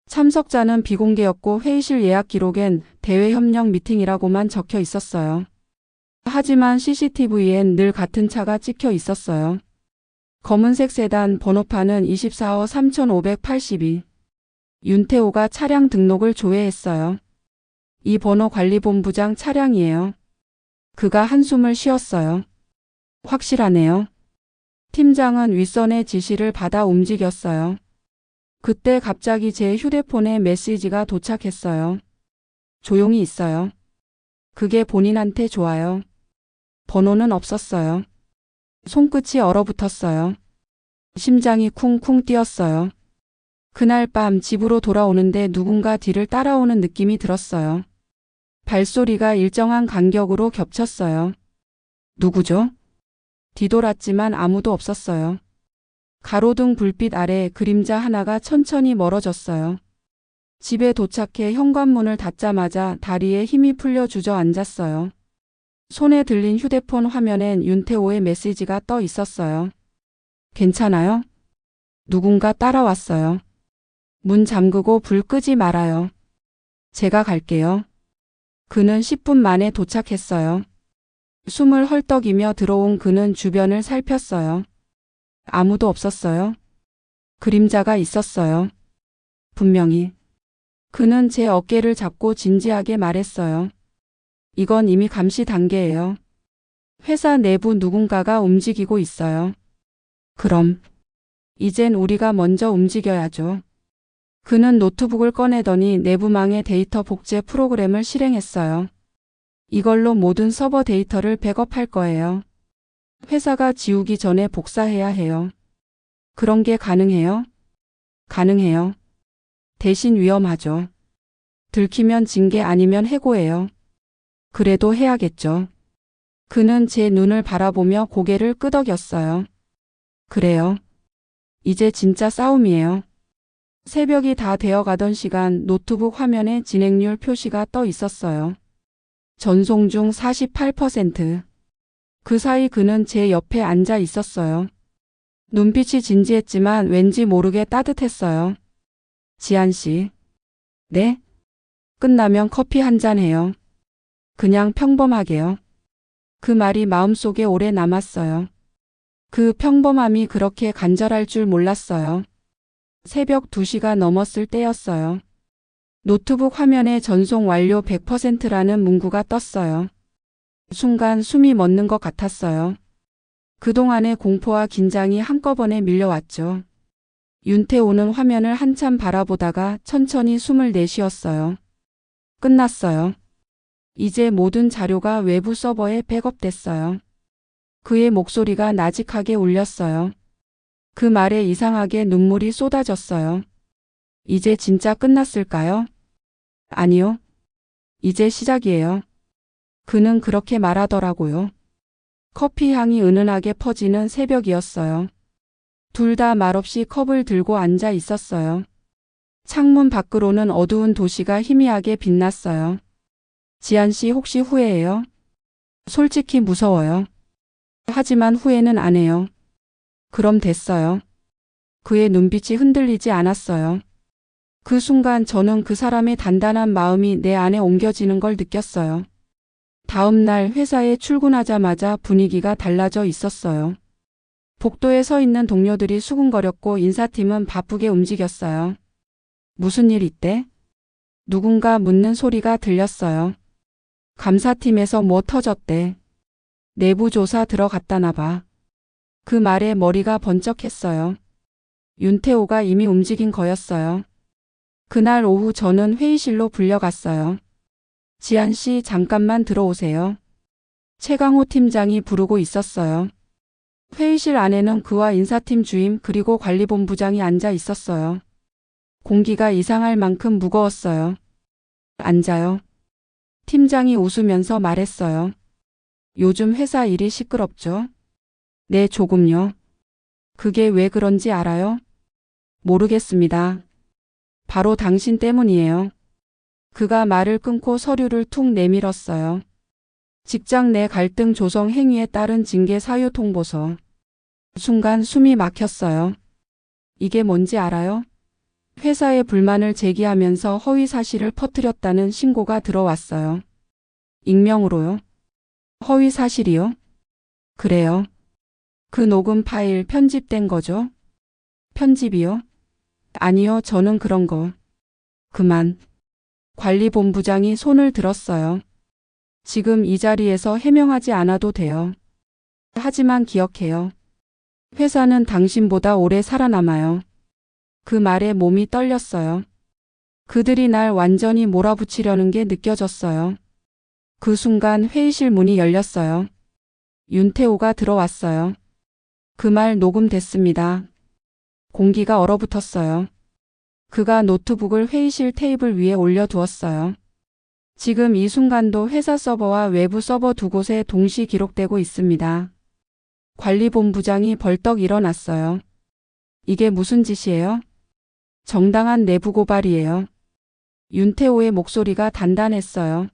참석자는 비공개였고 회의실 예약 기록엔 대외 협력 미팅이라고만 적혀 있었어요. 하지만 CCTV엔 늘 같은 차가 찍혀 있었어요. 검은색 세단, 번호판은 24호 3582. 윤태호가 차량 등록을 조회했어요. 이 번호 관리본부장 차량이에요. 그가 한숨을 쉬었어요. 확실하네요. 팀장은 윗선의 지시를 받아 움직였어요. 그때 갑자기 제 휴대폰에 메시지가 도착했어요. 조용히 있어요. 그게 본인한테 좋아요. 번호는 없었어요. 손끝이 얼어붙었어요. 심장이 쿵쿵 뛰었어요. 그날 밤 집으로 돌아오는데 누군가 뒤를 따라오는 느낌이 들었어요. 발소리가 일정한 간격으로 겹쳤어요. 누구죠? 뒤돌았지만 아무도 없었어요. 가로등 불빛 아래 그림자 하나가 천천히 멀어졌어요. 집에 도착해 현관문을 닫자마자 다리에 힘이 풀려 주저앉았어요. 손에 들린 휴대폰 화면엔 윤태호의 메시지가 떠 있었어요. 괜찮아요? 누군가 따라왔어요. 문 잠그고 불 끄지 말아요. 제가 갈게요. 그는 10분 만에 도착했어요. 숨을 헐떡이며 들어온 그는 주변을 살폈어요. 아무도 없었어요. 그림자가 있었어요. 분명히. 그는 제 어깨를 잡고 진지하게 말했어요. 이건 이미 감시 단계예요. 회사 내부 누군가가 움직이고 있어요. 그럼 이젠 우리가 먼저 움직여야죠. 그는 노트북을 꺼내더니 내부망에 데이터 복제 프로그램을 실행했어요. 이걸로 모든 서버 데이터를 백업할 거예요. 회사가 지우기 전에 복사해야 해요. 그런 게 가능해요? 가능해요. 대신 위험하죠. 들키면 징계 아니면 해고예요. 그래도 해야겠죠. 그는 제 눈을 바라보며 고개를 끄덕였어요. 그래요. 이제 진짜 싸움이에요. 새벽이 다 되어가던 시간 노트북 화면에 진행률 표시가 떠 있었어요. 전송 중 48%. 그 사이 그는 제 옆에 앉아 있었어요. 눈빛이 진지했지만 왠지 모르게 따뜻했어요. 지한 씨. 네? 끝나면 커피 한 잔 해요. 그냥 평범하게요. 그 말이 마음속에 오래 남았어요. 그 평범함이 그렇게 간절할 줄 몰랐어요. 새벽 2시가 넘었을 때였어요. 노트북 화면에 전송 완료 100%라는 문구가 떴어요. 순간 숨이 멎는 것 같았어요. 그동안의 공포와 긴장이 한꺼번에 밀려왔죠. 윤태호는 화면을 한참 바라보다가 천천히 숨을 내쉬었어요. 끝났어요. 이제 모든 자료가 외부 서버에 백업됐어요. 그의 목소리가 나직하게 울렸어요. 그 말에 이상하게 눈물이 쏟아졌어요. 이제 진짜 끝났을까요? 아니요. 이제 시작이에요. 그는 그렇게 말하더라고요. 커피 향이 은은하게 퍼지는 새벽이었어요. 둘 다 말없이 컵을 들고 앉아 있었어요. 창문 밖으로는 어두운 도시가 희미하게 빛났어요. 지한 씨 혹시 후회해요? 솔직히 무서워요. 하지만 후회는 안 해요. 그럼 됐어요. 그의 눈빛이 흔들리지 않았어요. 그 순간 저는 그 사람의 단단한 마음이 내 안에 옮겨지는 걸 느꼈어요. 다음 날 회사에 출근하자마자 분위기가 달라져 있었어요. 복도에 서 있는 동료들이 수군거렸고 인사팀은 바쁘게 움직였어요. 무슨 일 있대? 누군가 묻는 소리가 들렸어요. 감사팀에서 뭐 터졌대. 내부 조사 들어갔다나 봐. 그 말에 머리가 번쩍했어요. 윤태호가 이미 움직인 거였어요. 그날 오후 저는 회의실로 불려갔어요. 지한 씨 잠깐만 들어오세요. 최강호 팀장이 부르고 있었어요. 회의실 안에는 그와 인사팀 주임 그리고 관리본부장이 앉아 있었어요. 공기가 이상할 만큼 무거웠어요. 앉아요. 팀장이 웃으면서 말했어요. 요즘 회사 일이 시끄럽죠? 네, 조금요. 그게 왜 그런지 알아요? 모르겠습니다. 바로 당신 때문이에요. 그가 말을 끊고 서류를 툭 내밀었어요. 직장 내 갈등 조성 행위에 따른 징계 사유 통보서. 순간 숨이 막혔어요. 이게 뭔지 알아요? 회사에 불만을 제기하면서 허위 사실을 퍼뜨렸다는 신고가 들어왔어요. 익명으로요? 허위 사실이요? 그래요. 그 녹음 파일 편집된 거죠? 편집이요? 아니요, 저는 그런 거. 그만. 관리본부장이 손을 들었어요. 지금 이 자리에서 해명하지 않아도 돼요. 하지만 기억해요. 회사는 당신보다 오래 살아남아요. 그 말에 몸이 떨렸어요. 그들이 날 완전히 몰아붙이려는 게 느껴졌어요. 그 순간 회의실 문이 열렸어요. 윤태호가 들어왔어요. 그 말 녹음됐습니다. 공기가 얼어붙었어요. 그가 노트북을 회의실 테이블 위에 올려두었어요. 지금 이 순간도 회사 서버와 외부 서버 두 곳에 동시 기록되고 있습니다. 관리본부장이 벌떡 일어났어요. 이게 무슨 짓이에요? 정당한 내부 고발이에요. 윤태호의 목소리가 단단했어요.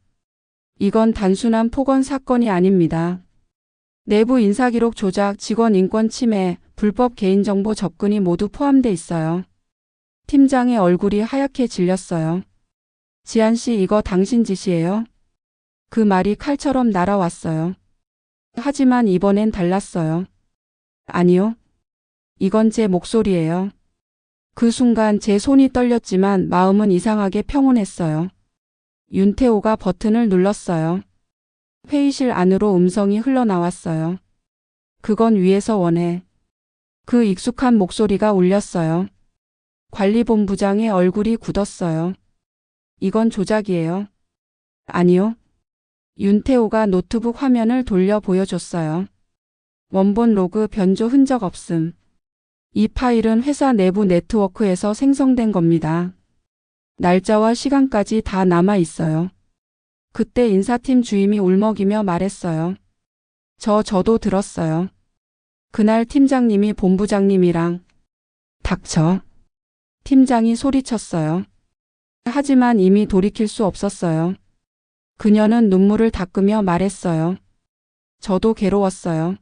이건 단순한 폭언 사건이 아닙니다. 내부 인사기록 조작, 직원 인권 침해, 불법 개인정보 접근이 모두 포함돼 있어요. 팀장의 얼굴이 하얗게 질렸어요. 지한 씨, 이거 당신 짓이에요? 그 말이 칼처럼 날아왔어요. 하지만 이번엔 달랐어요. 아니요. 이건 제 목소리예요. 그 순간 제 손이 떨렸지만 마음은 이상하게 평온했어요. 윤태호가 버튼을 눌렀어요. 회의실 안으로 음성이 흘러나왔어요. 그건 위에서 원해. 그 익숙한 목소리가 울렸어요. 관리본부장의 얼굴이 굳었어요. 이건 조작이에요. 아니요. 윤태호가 노트북 화면을 돌려 보여줬어요. 원본 로그 변조 흔적 없음. 이 파일은 회사 내부 네트워크에서 생성된 겁니다. 날짜와 시간까지 다 남아 있어요. 그때 인사팀 주임이 울먹이며 말했어요. 저도 들었어요. 그날 팀장님이 본부장님이랑. 닥쳐. 팀장이 소리쳤어요. 하지만 이미 돌이킬 수 없었어요. 그녀는 눈물을 닦으며 말했어요. 저도 괴로웠어요.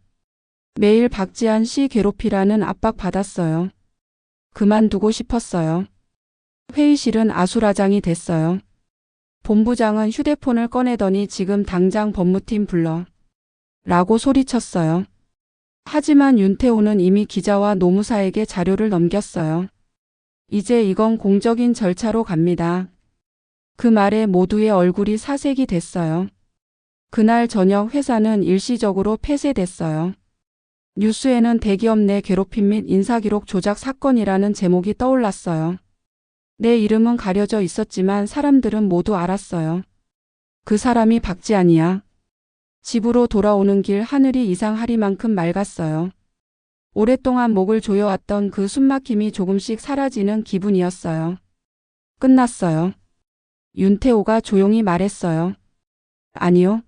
매일 박지한 씨 괴롭히라는 압박 받았어요. 그만두고 싶었어요. 회의실은 아수라장이 됐어요. 본부장은 휴대폰을 꺼내더니 지금 당장 법무팀 불러. 라고 소리쳤어요. 하지만 윤태호는 이미 기자와 노무사에게 자료를 넘겼어요. 이제 이건 공적인 절차로 갑니다. 그 말에 모두의 얼굴이 사색이 됐어요. 그날 저녁 회사는 일시적으로 폐쇄됐어요. 뉴스에는 대기업 내 괴롭힘 및 인사기록 조작 사건이라는 제목이 떠올랐어요. 내 이름은 가려져 있었지만 사람들은 모두 알았어요. 그 사람이 박지한이야. 집으로 돌아오는 길 하늘이 이상하리만큼 맑았어요. 오랫동안 목을 조여왔던 그 숨막힘이 조금씩 사라지는 기분이었어요. 끝났어요. 윤태호가 조용히 말했어요. 아니요.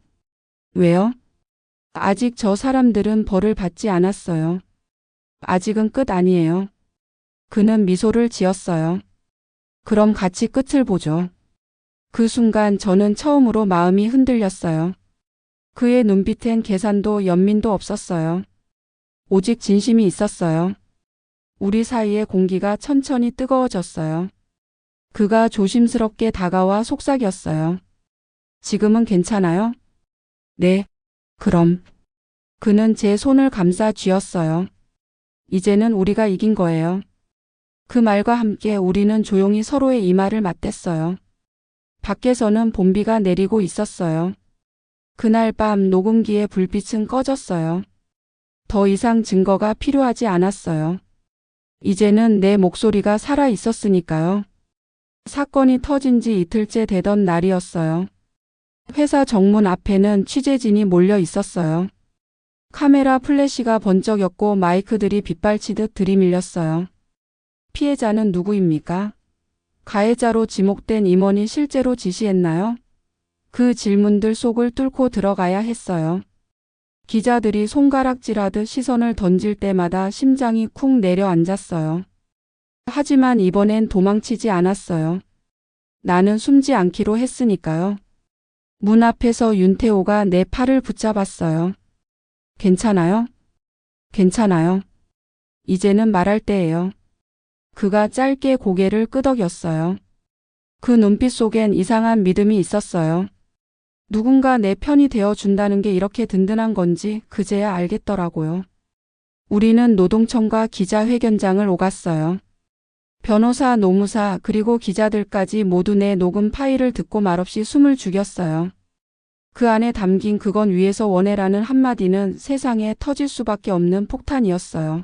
왜요? 아직 저 사람들은 벌을 받지 않았어요. 아직은 끝 아니에요. 그는 미소를 지었어요. 그럼 같이 끝을 보죠. 그 순간 저는 처음으로 마음이 흔들렸어요. 그의 눈빛엔 계산도 연민도 없었어요. 오직 진심이 있었어요. 우리 사이의 공기가 천천히 뜨거워졌어요. 그가 조심스럽게 다가와 속삭였어요. 지금은 괜찮아요? 네, 그럼. 그는 제 손을 감싸 쥐었어요. 이제는 우리가 이긴 거예요. 그 말과 함께 우리는 조용히 서로의 이마를 맞댔어요. 밖에서는 봄비가 내리고 있었어요. 그날 밤 녹음기의 불빛은 꺼졌어요. 더 이상 증거가 필요하지 않았어요. 이제는 내 목소리가 살아 있었으니까요. 사건이 터진 지 이틀째 되던 날이었어요. 회사 정문 앞에는 취재진이 몰려 있었어요. 카메라 플래시가 번쩍였고 마이크들이 빗발치듯 들이밀렸어요. 피해자는 누구입니까? 가해자로 지목된 임원이 실제로 지시했나요? 그 질문들 속을 뚫고 들어가야 했어요. 기자들이 손가락질하듯 시선을 던질 때마다 심장이 쿵 내려앉았어요. 하지만 이번엔 도망치지 않았어요. 나는 숨지 않기로 했으니까요. 문 앞에서 윤태호가 내 팔을 붙잡았어요. 괜찮아요? 괜찮아요. 이제는 말할 때예요. 그가 짧게 고개를 끄덕였어요. 그 눈빛 속엔 이상한 믿음이 있었어요. 누군가 내 편이 되어준다는 게 이렇게 든든한 건지 그제야 알겠더라고요. 우리는 노동청과 기자회견장을 오갔어요. 변호사, 노무사, 그리고 기자들까지 모두 내 녹음 파일을 듣고 말없이 숨을 죽였어요. 그 안에 담긴 그건 위에서 원해라는 한마디는 세상에 터질 수밖에 없는 폭탄이었어요.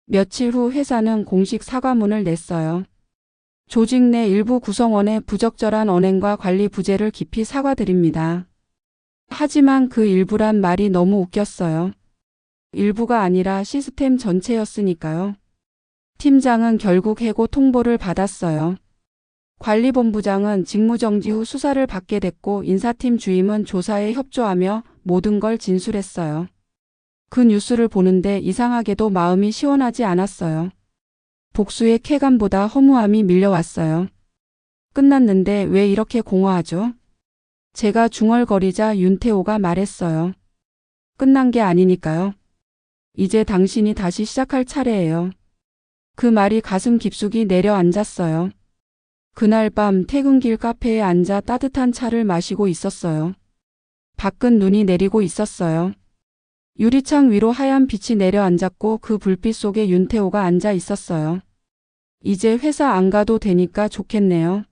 며칠 후 회사는 공식 사과문을 냈어요. 조직 내 일부 구성원의 부적절한 언행과 관리 부재를 깊이 사과드립니다. 하지만 그 일부란 말이 너무 웃겼어요. 일부가 아니라 시스템 전체였으니까요. 팀장은 결국 해고 통보를 받았어요. 관리본부장은 직무정지 후 수사를 받게 됐고 인사팀 주임은 조사에 협조하며 모든 걸 진술했어요. 그 뉴스를 보는데 이상하게도 마음이 시원하지 않았어요. 복수의 쾌감보다 허무함이 밀려왔어요. 끝났는데 왜 이렇게 공허하죠? 제가 중얼거리자 윤태호가 말했어요. 끝난 게 아니니까요. 이제 당신이 다시 시작할 차례예요. 그 말이 가슴 깊숙이 내려앉았어요. 그날 밤 퇴근길 카페에 앉아 따뜻한 차를 마시고 있었어요. 밖은 눈이 내리고 있었어요. 유리창 위로 하얀 빛이 내려앉았고 그 불빛 속에 윤태호가 앉아 있었어요. 이제 회사 안 가도 되니까 좋겠네요.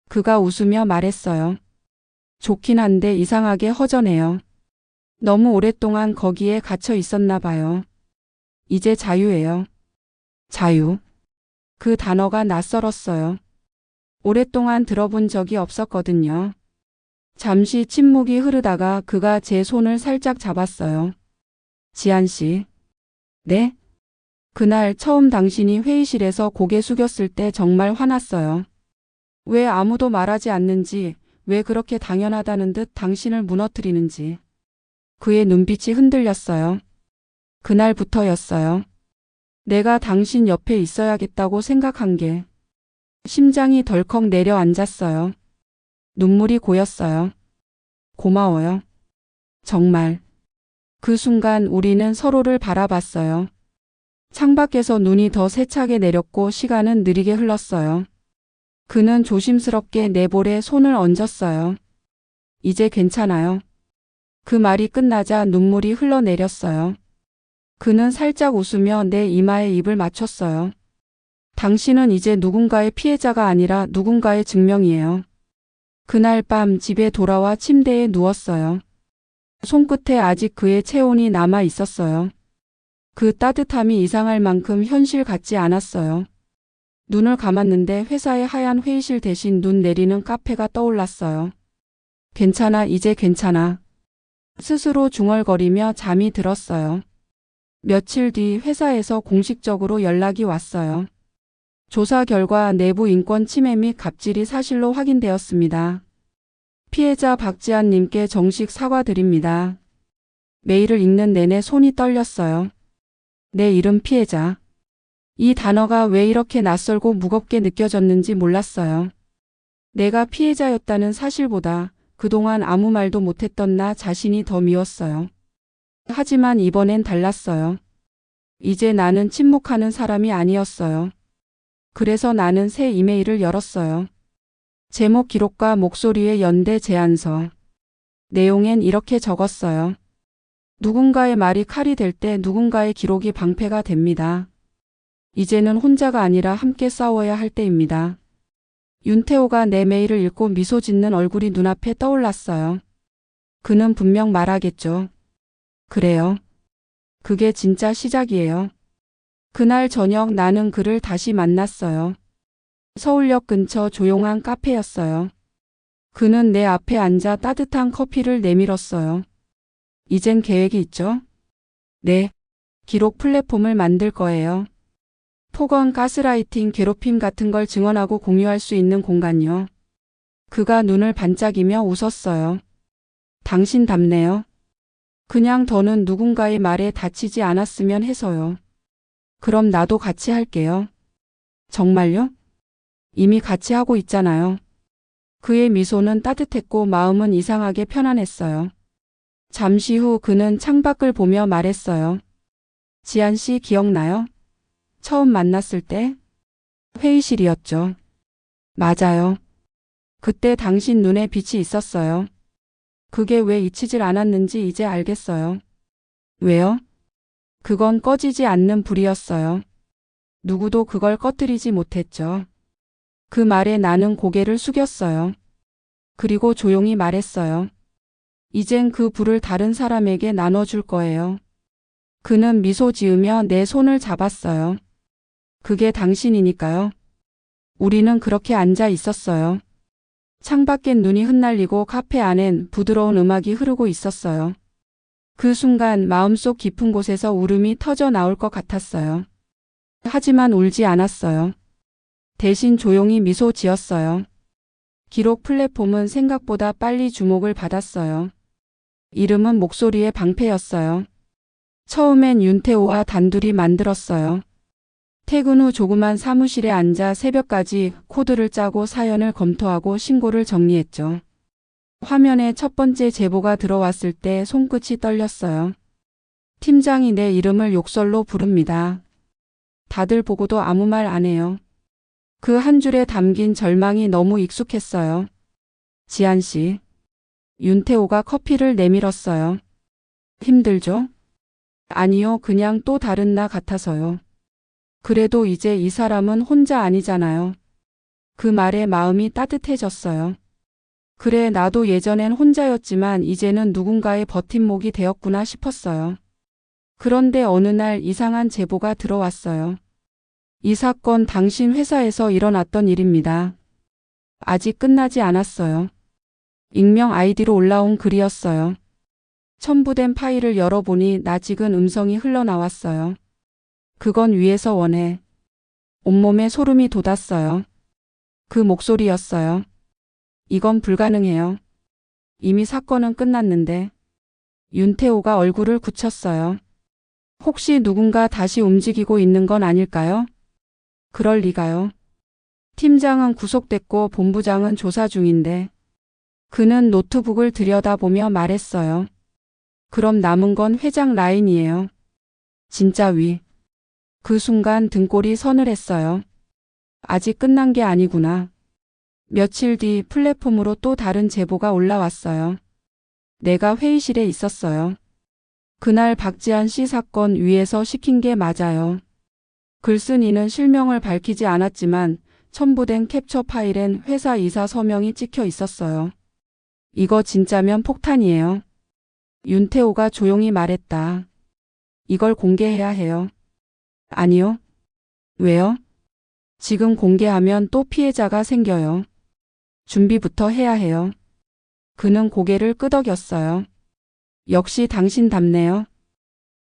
그가 웃으며 말했어요. 좋긴 한데 이상하게 허전해요. 너무 오랫동안 거기에 갇혀 있었나 봐요. 이제 자유예요. 자유. 그 단어가 낯설었어요. 오랫동안 들어본 적이 없었거든요. 잠시 침묵이 흐르다가 그가 제 손을 살짝 잡았어요. 지한 씨. 네? 그날 처음 당신이 회의실에서 고개 숙였을 때 정말 화났어요. 왜 아무도 말하지 않는지, 왜 그렇게 당연하다는 듯 당신을 무너뜨리는지. 그의 눈빛이 흔들렸어요. 그날부터였어요. 내가 당신 옆에 있어야겠다고 생각한 게. 심장이 덜컥 내려앉았어요. 눈물이 고였어요. 고마워요. 정말. 그 순간 우리는 서로를 바라봤어요. 창밖에서 눈이 더 세차게 내렸고 시간은 느리게 흘렀어요. 그는 조심스럽게 내 볼에 손을 얹었어요. 이제 괜찮아요. 그 말이 끝나자 눈물이 흘러내렸어요. 그는 살짝 웃으며 내 이마에 입을 맞췄어요. 당신은 이제 누군가의 피해자가 아니라 누군가의 증명이에요. 그날 밤 집에 돌아와 침대에 누웠어요. 손끝에 아직 그의 체온이 남아 있었어요. 그 따뜻함이 이상할 만큼 현실 같지 않았어요. 눈을 감았는데 회사의 하얀 회의실 대신 눈 내리는 카페가 떠올랐어요. 괜찮아, 이제 괜찮아. 스스로 중얼거리며 잠이 들었어요. 며칠 뒤 회사에서 공식적으로 연락이 왔어요. 조사 결과 내부 인권 침해 및 갑질이 사실로 확인되었습니다. 피해자 박지한님께 정식 사과드립니다. 메일을 읽는 내내 손이 떨렸어요. 내 이름 피해자. 이 단어가 왜 이렇게 낯설고 무겁게 느껴졌는지 몰랐어요. 내가 피해자였다는 사실보다 그동안 아무 말도 못했던 나 자신이 더 미웠어요. 하지만 이번엔 달랐어요. 이제 나는 침묵하는 사람이 아니었어요. 그래서 나는 새 이메일을 열었어요. 제목 기록과 목소리의 연대 제안서. 내용엔 이렇게 적었어요. 누군가의 말이 칼이 될 때 누군가의 기록이 방패가 됩니다. 이제는 혼자가 아니라 함께 싸워야 할 때입니다. 윤태호가 내 메일을 읽고 미소 짓는 얼굴이 눈앞에 떠올랐어요. 그는 분명 말하겠죠. 그래요. 그게 진짜 시작이에요. 그날 저녁 나는 그를 다시 만났어요. 서울역 근처 조용한 카페였어요. 그는 내 앞에 앉아 따뜻한 커피를 내밀었어요. 이젠 계획이 있죠? 네. 기록 플랫폼을 만들 거예요. 폭언, 가스라이팅, 괴롭힘 같은 걸 증언하고 공유할 수 있는 공간요. 그가 눈을 반짝이며 웃었어요. 당신답네요. 그냥 더는 누군가의 말에 다치지 않았으면 해서요. 그럼 나도 같이 할게요. 정말요? 이미 같이 하고 있잖아요. 그의 미소는 따뜻했고 마음은 이상하게 편안했어요. 잠시 후 그는 창밖을 보며 말했어요. 지한 씨 기억나요? 처음 만났을 때? 회의실이었죠. 맞아요. 그때 당신 눈에 빛이 있었어요. 그게 왜 잊히질 않았는지 이제 알겠어요. 왜요? 그건 꺼지지 않는 불이었어요. 누구도 그걸 꺼뜨리지 못했죠. 그 말에 나는 고개를 숙였어요. 그리고 조용히 말했어요. 이젠 그 불을 다른 사람에게 나눠줄 거예요. 그는 미소 지으며 내 손을 잡았어요. 그게 당신이니까요. 우리는 그렇게 앉아 있었어요. 창밖엔 눈이 흩날리고 카페 안엔 부드러운 음악이 흐르고 있었어요. 그 순간 마음속 깊은 곳에서 울음이 터져 나올 것 같았어요. 하지만 울지 않았어요. 대신 조용히 미소 지었어요. 기록 플랫폼은 생각보다 빨리 주목을 받았어요. 이름은 목소리의 방패였어요. 처음엔 윤태호와 단둘이 만들었어요. 퇴근 후 조그만 사무실에 앉아 새벽까지 코드를 짜고 사연을 검토하고 신고를 정리했죠. 화면에 첫 번째 제보가 들어왔을 때 손끝이 떨렸어요. 팀장이 내 이름을 욕설로 부릅니다. 다들 보고도 아무 말 안 해요. 그 한 줄에 담긴 절망이 너무 익숙했어요. 지한 씨. 윤태호가 커피를 내밀었어요. 힘들죠? 아니요, 그냥 또 다른 나 같아서요. 그래도 이제 이 사람은 혼자 아니잖아요. 그 말에 마음이 따뜻해졌어요. 그래, 나도 예전엔 혼자였지만 이제는 누군가의 버팀목이 되었구나 싶었어요. 그런데 어느 날 이상한 제보가 들어왔어요. 이 사건 당신 회사에서 일어났던 일입니다. 아직 끝나지 않았어요. 익명 아이디로 올라온 글이었어요. 첨부된 파일을 열어보니 낯익은 음성이 흘러나왔어요. 그건 위에서 원해. 온몸에 소름이 돋았어요. 그 목소리였어요. 이건 불가능해요. 이미 사건은 끝났는데. 윤태호가 얼굴을 굳혔어요. 혹시 누군가 다시 움직이고 있는 건 아닐까요? 그럴 리가요. 팀장은 구속됐고 본부장은 조사 중인데. 그는 노트북을 들여다보며 말했어요. 그럼 남은 건 회장 라인이에요. 진짜 위. 그 순간 등골이 서늘했어요. 아직 끝난 게 아니구나. 며칠 뒤 플랫폼으로 또 다른 제보가 올라왔어요. 내가 회의실에 있었어요. 그날 박지한 씨 사건 위에서 시킨 게 맞아요. 글쓴이는 실명을 밝히지 않았지만 첨부된 캡처 파일엔 회사 이사 서명이 찍혀 있었어요. 이거 진짜면 폭탄이에요. 윤태호가 조용히 말했다. 이걸 공개해야 해요. 아니요. 왜요? 지금 공개하면 또 피해자가 생겨요. 준비부터 해야 해요. 그는 고개를 끄덕였어요. 역시 당신답네요.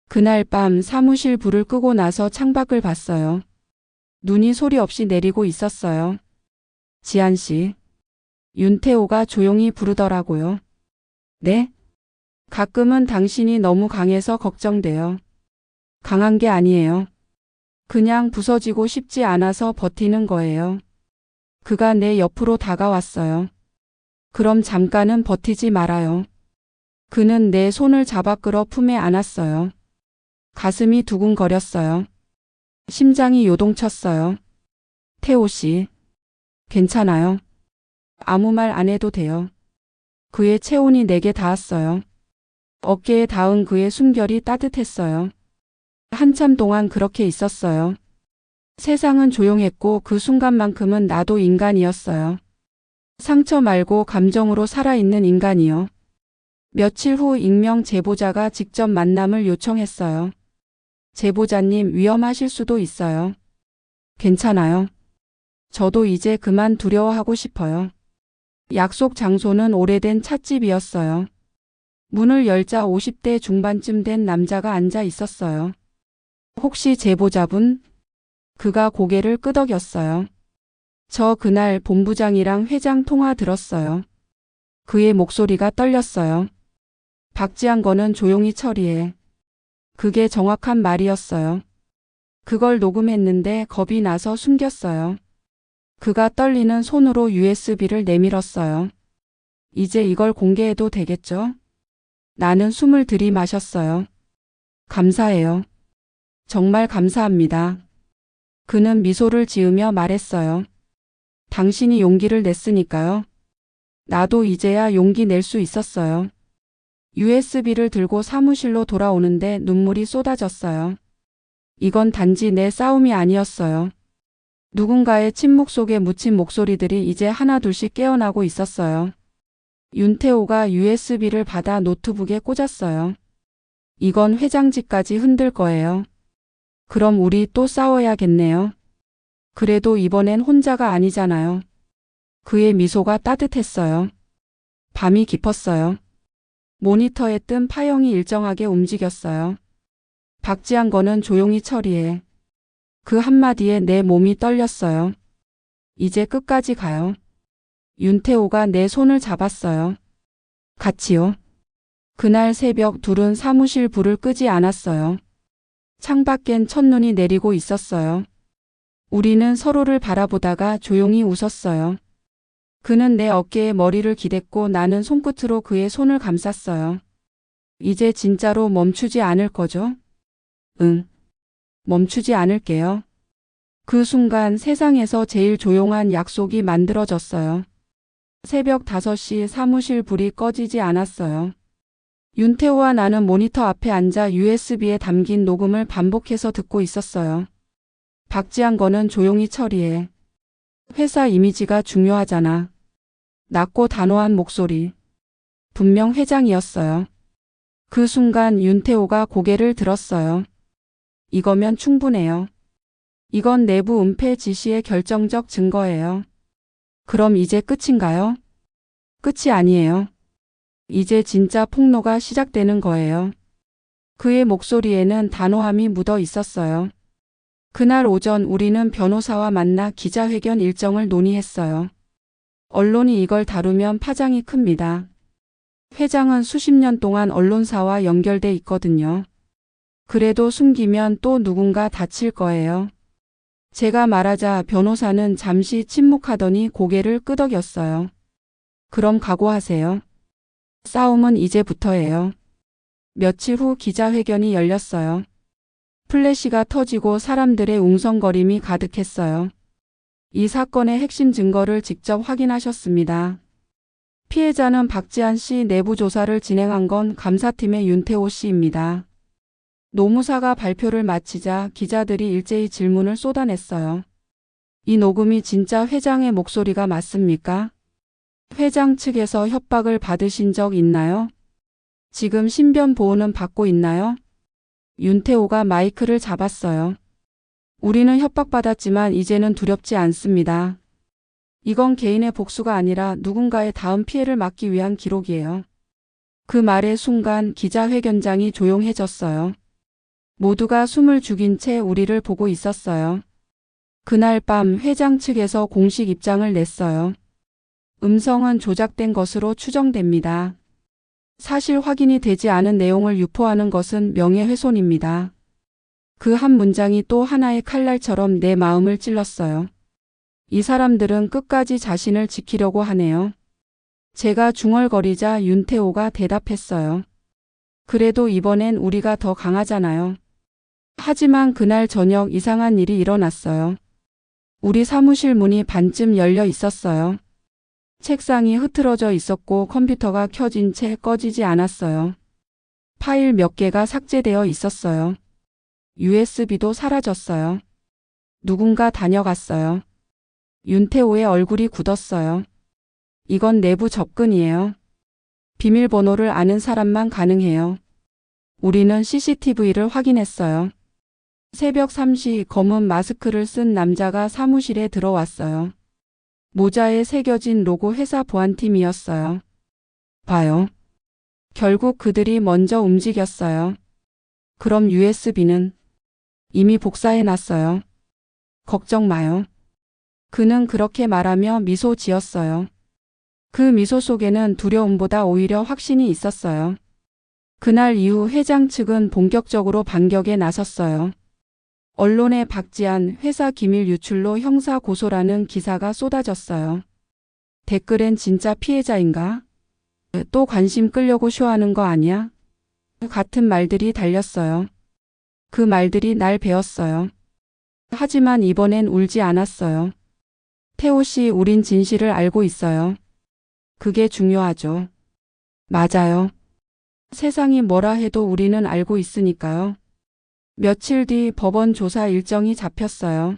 그날 밤 사무실 불을 끄고 나서 창밖을 봤어요. 눈이 소리 없이 내리고 있었어요. 지한 씨. 윤태호가 조용히 부르더라고요. 네? 가끔은 당신이 너무 강해서 걱정돼요. 강한 게 아니에요. 그냥 부서지고 싶지 않아서 버티는 거예요. 그가 내 옆으로 다가왔어요. 그럼 잠깐은 버티지 말아요. 그는 내 손을 잡아 끌어 품에 안았어요. 가슴이 두근거렸어요. 심장이 요동쳤어요. 태호 씨. 괜찮아요. 아무 말 안 해도 돼요. 그의 체온이 내게 닿았어요. 어깨에 닿은 그의 숨결이 따뜻했어요. 한참 동안 그렇게 있었어요. 세상은 조용했고 그 순간만큼은 나도 인간이었어요. 상처 말고 감정으로 살아있는 인간이요. 며칠 후 익명 제보자가 직접 만남을 요청했어요. 제보자님, 위험하실 수도 있어요. 괜찮아요. 저도 이제 그만 두려워하고 싶어요. 약속 장소는 오래된 찻집이었어요. 문을 열자 50대 중반쯤 된 남자가 앉아 있었어요. 혹시 제보자분? 그가 고개를 끄덕였어요. 저 그날 본부장이랑 회장 통화 들었어요. 그의 목소리가 떨렸어요. 박지한 거는 조용히 처리해. 그게 정확한 말이었어요. 그걸 녹음했는데 겁이 나서 숨겼어요. 그가 떨리는 손으로 USB를 내밀었어요. 이제 이걸 공개해도 되겠죠? 나는 숨을 들이마셨어요. 감사해요. 정말 감사합니다. 그는 미소를 지으며 말했어요. 당신이 용기를 냈으니까요. 나도 이제야 용기 낼 수 있었어요. USB를 들고 사무실로 돌아오는데 눈물이 쏟아졌어요. 이건 단지 내 싸움이 아니었어요. 누군가의 침묵 속에 묻힌 목소리들이 이제 하나둘씩 깨어나고 있었어요. 윤태호가 USB를 받아 노트북에 꽂았어요. 이건 회장직까지 흔들 거예요. 그럼 우리 또 싸워야겠네요. 그래도 이번엔 혼자가 아니잖아요. 그의 미소가 따뜻했어요. 밤이 깊었어요. 모니터에 뜬 파형이 일정하게 움직였어요. 박지한 거는 조용히 처리해. 그 한마디에 내 몸이 떨렸어요. 이제 끝까지 가요. 윤태호가 내 손을 잡았어요. 같이요. 그날 새벽 둘은 사무실 불을 끄지 않았어요. 창밖엔 첫눈이 내리고 있었어요. 우리는 서로를 바라보다가 조용히 웃었어요. 그는 내 어깨에 머리를 기댔고 나는 손끝으로 그의 손을 감쌌어요. 이제 진짜로 멈추지 않을 거죠? 응. 멈추지 않을게요. 그 순간 세상에서 제일 조용한 약속이 만들어졌어요. 새벽 5시 사무실 불이 꺼지지 않았어요. 윤태호와 나는 모니터 앞에 앉아 USB에 담긴 녹음을 반복해서 듣고 있었어요. 박지한 거는 조용히 처리해. 회사 이미지가 중요하잖아. 낮고 단호한 목소리. 분명 회장이었어요. 그 순간 윤태호가 고개를 들었어요. 이거면 충분해요. 이건 내부 은폐 지시의 결정적 증거예요. 그럼 이제 끝인가요? 끝이 아니에요. 이제 진짜 폭로가 시작되는 거예요. 그의 목소리에는 단호함이 묻어 있었어요. 그날 오전 우리는 변호사와 만나 기자회견 일정을 논의했어요. 언론이 이걸 다루면 파장이 큽니다. 회장은 수십 년 동안 언론사와 연결돼 있거든요. 그래도 숨기면 또 누군가 다칠 거예요. 제가 말하자 변호사는 잠시 침묵하더니 고개를 끄덕였어요. 그럼 각오하세요. 싸움은 이제부터예요. 며칠 후 기자회견이 열렸어요. 플래시가 터지고 사람들의 웅성거림이 가득했어요. 이 사건의 핵심 증거를 직접 확인하셨습니다. 피해자는 박지한 씨, 내부 조사를 진행한 건 감사팀의 윤태호 씨입니다. 노무사가 발표를 마치자 기자들이 일제히 질문을 쏟아냈어요. 이 녹음이 진짜 회장의 목소리가 맞습니까? 회장 측에서 협박을 받으신 적 있나요? 지금 신변 보호는 받고 있나요? 윤태호가 마이크를 잡았어요. 우리는 협박받았지만 이제는 두렵지 않습니다. 이건 개인의 복수가 아니라 누군가의 다음 피해를 막기 위한 기록이에요. 그 말의 순간 기자회견장이 조용해졌어요. 모두가 숨을 죽인 채 우리를 보고 있었어요. 그날 밤 회장 측에서 공식 입장을 냈어요. 음성은 조작된 것으로 추정됩니다. 사실 확인이 되지 않은 내용을 유포하는 것은 명예훼손입니다. 그 한 문장이 또 하나의 칼날처럼 내 마음을 찔렀어요. 이 사람들은 끝까지 자신을 지키려고 하네요. 제가 중얼거리자 윤태호가 대답했어요. 그래도 이번엔 우리가 더 강하잖아요. 하지만 그날 저녁 이상한 일이 일어났어요. 우리 사무실 문이 반쯤 열려 있었어요. 책상이 흐트러져 있었고 컴퓨터가 켜진 채 꺼지지 않았어요. 파일 몇 개가 삭제되어 있었어요. USB도 사라졌어요. 누군가 다녀갔어요. 윤태호의 얼굴이 굳었어요. 이건 내부 접근이에요. 비밀번호를 아는 사람만 가능해요. 우리는 CCTV를 확인했어요. 새벽 3시 검은 마스크를 쓴 남자가 사무실에 들어왔어요. 모자에 새겨진 로고 회사 보안팀이었어요. 봐요. 결국 그들이 먼저 움직였어요. 그럼 USB는 이미 복사해놨어요. 걱정 마요. 그는 그렇게 말하며 미소 지었어요. 그 미소 속에는 두려움보다 오히려 확신이 있었어요. 그날 이후 회장 측은 본격적으로 반격에 나섰어요. 언론에 박지한 회사 기밀 유출로 형사 고소라는 기사가 쏟아졌어요. 댓글엔 진짜 피해자인가? 또 관심 끌려고 쇼하는 거 아니야? 같은 말들이 달렸어요. 그 말들이 날 베었어요. 하지만 이번엔 울지 않았어요. 태호 씨, 우린 진실을 알고 있어요. 그게 중요하죠. 맞아요. 세상이 뭐라 해도 우리는 알고 있으니까요. 며칠 뒤 법원 조사 일정이 잡혔어요.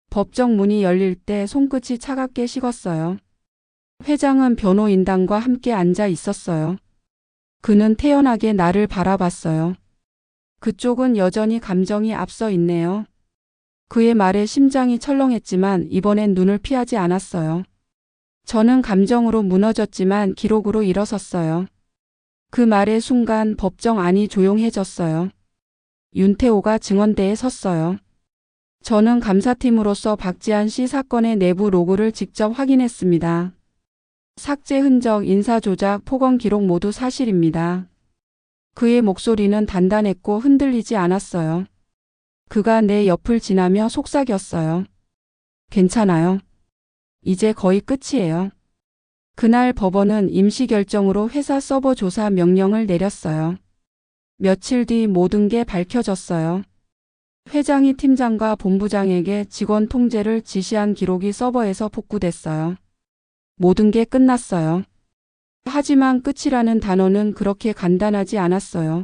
법정 문이 열릴 때 손끝이 차갑게 식었어요. 회장은 변호인단과 함께 앉아 있었어요. 그는 태연하게 나를 바라봤어요. 그쪽은 여전히 감정이 앞서 있네요. 그의 말에 심장이 철렁했지만 이번엔 눈을 피하지 않았어요. 저는 감정으로 무너졌지만 기록으로 일어섰어요. 그 말의 순간 법정 안이 조용해졌어요. 윤태호가 증언대에 섰어요. 저는 감사팀으로서 박지한 씨 사건의 내부 로그를 직접 확인했습니다. 삭제 흔적, 인사 조작, 폭언 기록 모두 사실입니다. 그의 목소리는 단단했고 흔들리지 않았어요. 그가 내 옆을 지나며 속삭였어요. 괜찮아요. 이제 거의 끝이에요. 그날 법원은 임시결정으로 회사 서버 조사 명령을 내렸어요. 며칠 뒤 모든 게 밝혀졌어요. 회장이 팀장과 본부장에게 직원 통제를 지시한 기록이 서버에서 복구됐어요. 모든 게 끝났어요. 하지만 끝이라는 단어는 그렇게 간단하지 않았어요.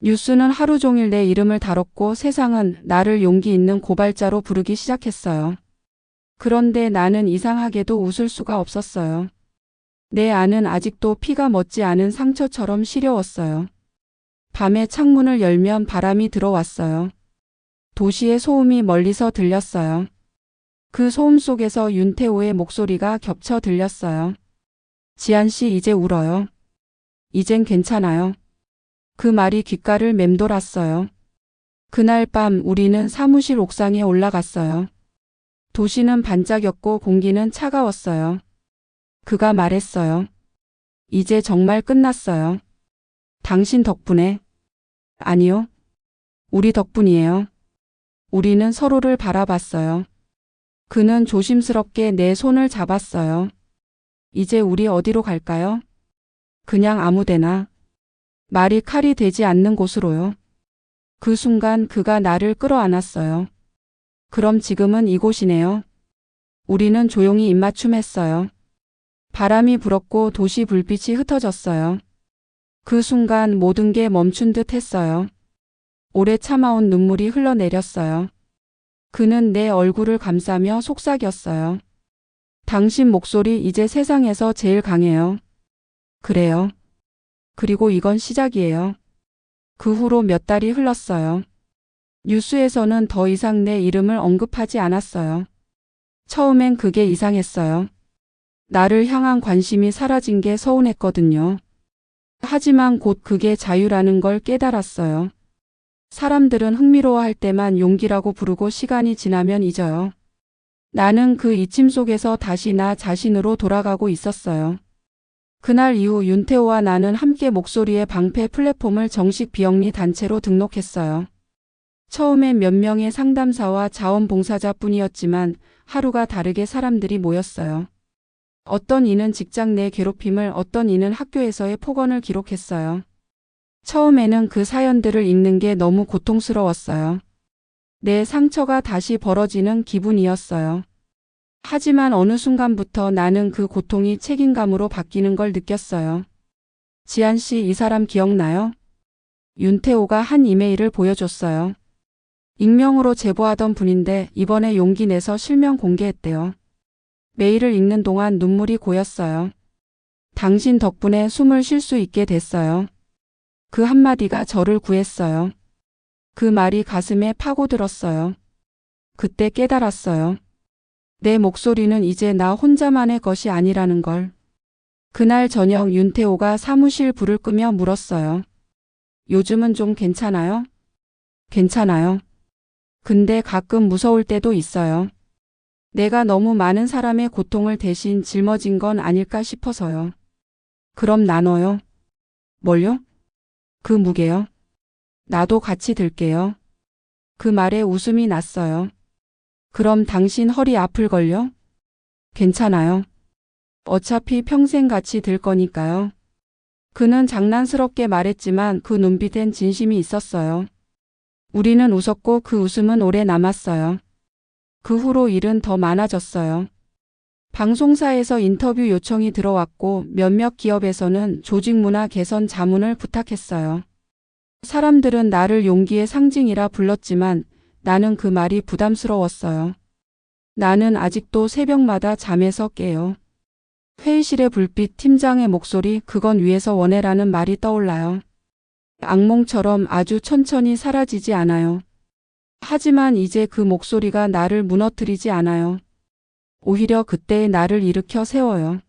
뉴스는 하루 종일 내 이름을 다뤘고 세상은 나를 용기 있는 고발자로 부르기 시작했어요. 그런데 나는 이상하게도 웃을 수가 없었어요. 내 안은 아직도 피가 멎지 않은 상처처럼 시려웠어요. 밤에 창문을 열면 바람이 들어왔어요. 도시의 소음이 멀리서 들렸어요. 그 소음 속에서 윤태호의 목소리가 겹쳐 들렸어요. 지한 씨, 이제 울어요. 이젠 괜찮아요. 그 말이 귓가를 맴돌았어요. 그날 밤 우리는 사무실 옥상에 올라갔어요. 도시는 반짝였고 공기는 차가웠어요. 그가 말했어요. 이제 정말 끝났어요. 당신 덕분에. 아니요. 우리 덕분이에요. 우리는 서로를 바라봤어요. 그는 조심스럽게 내 손을 잡았어요. 이제 우리 어디로 갈까요? 그냥 아무데나. 말이 칼이 되지 않는 곳으로요. 그 순간 그가 나를 끌어안았어요. 그럼 지금은 이곳이네요. 우리는 조용히 입맞춤했어요. 바람이 불었고 도시 불빛이 흩어졌어요. 그 순간 모든 게 멈춘 듯 했어요. 오래 참아온 눈물이 흘러내렸어요. 그는 내 얼굴을 감싸며 속삭였어요. 당신 목소리 이제 세상에서 제일 강해요. 그래요. 그리고 이건 시작이에요. 그 후로 몇 달이 흘렀어요. 뉴스에서는 더 이상 내 이름을 언급하지 않았어요. 처음엔 그게 이상했어요. 나를 향한 관심이 사라진 게 서운했거든요. 하지만 곧 그게 자유라는 걸 깨달았어요. 사람들은 흥미로워할 때만 용기라고 부르고 시간이 지나면 잊어요. 나는 그 잊힘 속에서 다시 나 자신으로 돌아가고 있었어요. 그날 이후 윤태호와 나는 함께 목소리의 방패 플랫폼을 정식 비영리 단체로 등록했어요. 처음엔 몇 명의 상담사와 자원봉사자뿐이었지만 하루가 다르게 사람들이 모였어요. 어떤 이는 직장 내 괴롭힘을, 어떤 이는 학교에서의 폭언을 기록했어요. 처음에는 그 사연들을 읽는 게 너무 고통스러웠어요. 내 상처가 다시 벌어지는 기분이었어요. 하지만 어느 순간부터 나는 그 고통이 책임감으로 바뀌는 걸 느꼈어요. 지한 씨, 이 사람 기억나요? 윤태호가 한 이메일을 보여줬어요. 익명으로 제보하던 분인데 이번에 용기 내서 실명 공개했대요. 메일을 읽는 동안 눈물이 고였어요. 당신 덕분에 숨을 쉴 수 있게 됐어요. 그 한마디가 저를 구했어요. 그 말이 가슴에 파고들었어요. 그때 깨달았어요. 내 목소리는 이제 나 혼자만의 것이 아니라는 걸. 그날 저녁 윤태호가 사무실 불을 끄며 물었어요. 요즘은 좀 괜찮아요? 괜찮아요. 근데 가끔 무서울 때도 있어요. 내가 너무 많은 사람의 고통을 대신 짊어진 건 아닐까 싶어서요. 그럼 나눠요. 뭘요? 그 무게요. 나도 같이 들게요. 그 말에 웃음이 났어요. 그럼 당신 허리 아플걸요? 괜찮아요. 어차피 평생 같이 들 거니까요. 그는 장난스럽게 말했지만 그 눈빛엔 진심이 있었어요. 우리는 웃었고 그 웃음은 오래 남았어요. 그 후로 일은 더 많아졌어요. 방송사에서 인터뷰 요청이 들어왔고 몇몇 기업에서는 조직 문화 개선 자문을 부탁했어요. 사람들은 나를 용기의 상징이라 불렀지만 나는 그 말이 부담스러웠어요. 나는 아직도 새벽마다 잠에서 깨요. 회의실의 불빛, 팀장의 목소리, 그건 위에서 원해라는 말이 떠올라요. 악몽처럼 아주 천천히 사라지지 않아요. 하지만 이제 그 목소리가 나를 무너뜨리지 않아요. 오히려 그때의 나를 일으켜 세워요.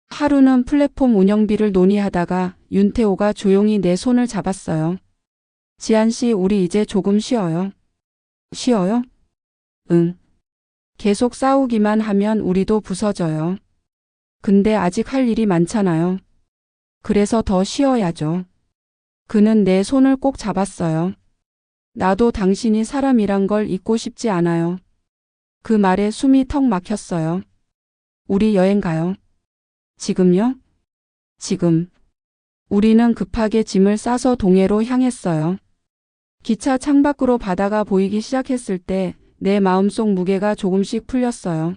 하루는 플랫폼 운영비를 논의하다가 윤태호가 조용히 내 손을 잡았어요. 지한 씨, 우리 이제 조금 쉬어요. 쉬어요? 응. 계속 싸우기만 하면 우리도 부서져요. 근데 아직 할 일이 많잖아요. 그래서 더 쉬어야죠. 그는 내 손을 꼭 잡았어요. 나도 당신이 사람이란 걸 잊고 싶지 않아요. 그 말에 숨이 턱 막혔어요. 우리 여행 가요. 지금요? 지금. 우리는 급하게 짐을 싸서 동해로 향했어요. 기차 창밖으로 바다가 보이기 시작했을 때 내 마음속 무게가 조금씩 풀렸어요.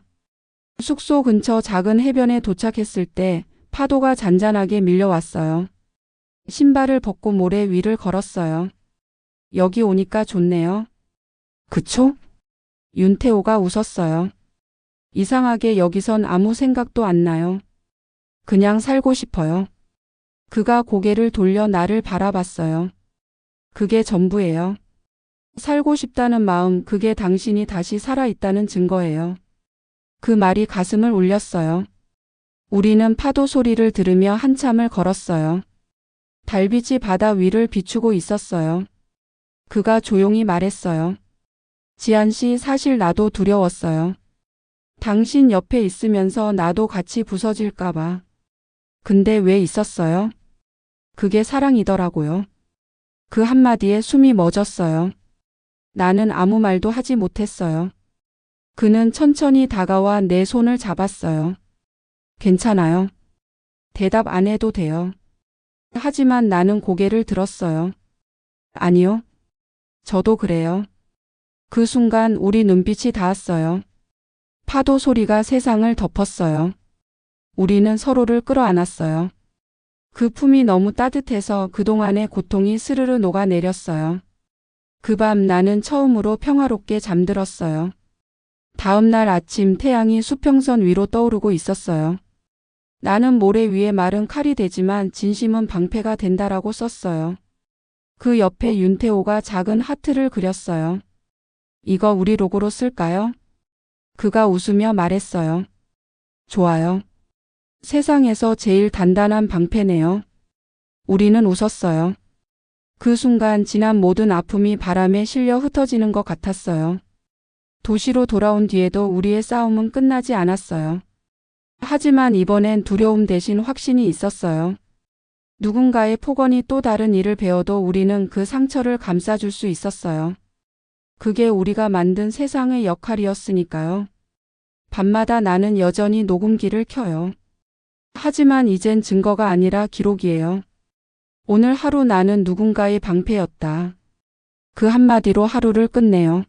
숙소 근처 작은 해변에 도착했을 때 파도가 잔잔하게 밀려왔어요. 신발을 벗고 모래 위를 걸었어요. 여기 오니까 좋네요. 그쵸? 윤태호가 웃었어요. 이상하게 여기선 아무 생각도 안 나요. 그냥 살고 싶어요. 그가 고개를 돌려 나를 바라봤어요. 그게 전부예요. 살고 싶다는 마음, 그게 당신이 다시 살아있다는 증거예요. 그 말이 가슴을 울렸어요. 우리는 파도 소리를 들으며 한참을 걸었어요. 달빛이 바다 위를 비추고 있었어요. 그가 조용히 말했어요. 지한 씨, 사실 나도 두려웠어요. 당신 옆에 있으면서 나도 같이 부서질까봐. 근데 왜 있었어요? 그게 사랑이더라고요. 그 한마디에 숨이 멎었어요. 나는 아무 말도 하지 못했어요. 그는 천천히 다가와 내 손을 잡았어요. 괜찮아요. 대답 안 해도 돼요. 하지만 나는 고개를 들었어요. 아니요. 저도 그래요. 그 순간 우리 눈빛이 닿았어요. 파도 소리가 세상을 덮었어요. 우리는 서로를 끌어안았어요. 그 품이 너무 따뜻해서 그동안의 고통이 스르르 녹아내렸어요. 그 밤 나는 처음으로 평화롭게 잠들었어요. 다음 날 아침 태양이 수평선 위로 떠오르고 있었어요. 나는 모래 위에 마른 칼이 되지만 진심은 방패가 된다라고 썼어요. 그 옆에 윤태호가 작은 하트를 그렸어요. 이거 우리 로고로 쓸까요? 그가 웃으며 말했어요. 좋아요. 세상에서 제일 단단한 방패네요. 우리는 웃었어요. 그 순간 지난 모든 아픔이 바람에 실려 흩어지는 것 같았어요. 도시로 돌아온 뒤에도 우리의 싸움은 끝나지 않았어요. 하지만 이번엔 두려움 대신 확신이 있었어요. 누군가의 폭언이 또 다른 일을 베어도 우리는 그 상처를 감싸줄 수 있었어요. 그게 우리가 만든 세상의 역할이었으니까요. 밤마다 나는 여전히 녹음기를 켜요. 하지만 이젠 증거가 아니라 기록이에요. 오늘 하루 나는 누군가의 방패였다. 그 한마디로 하루를 끝내요.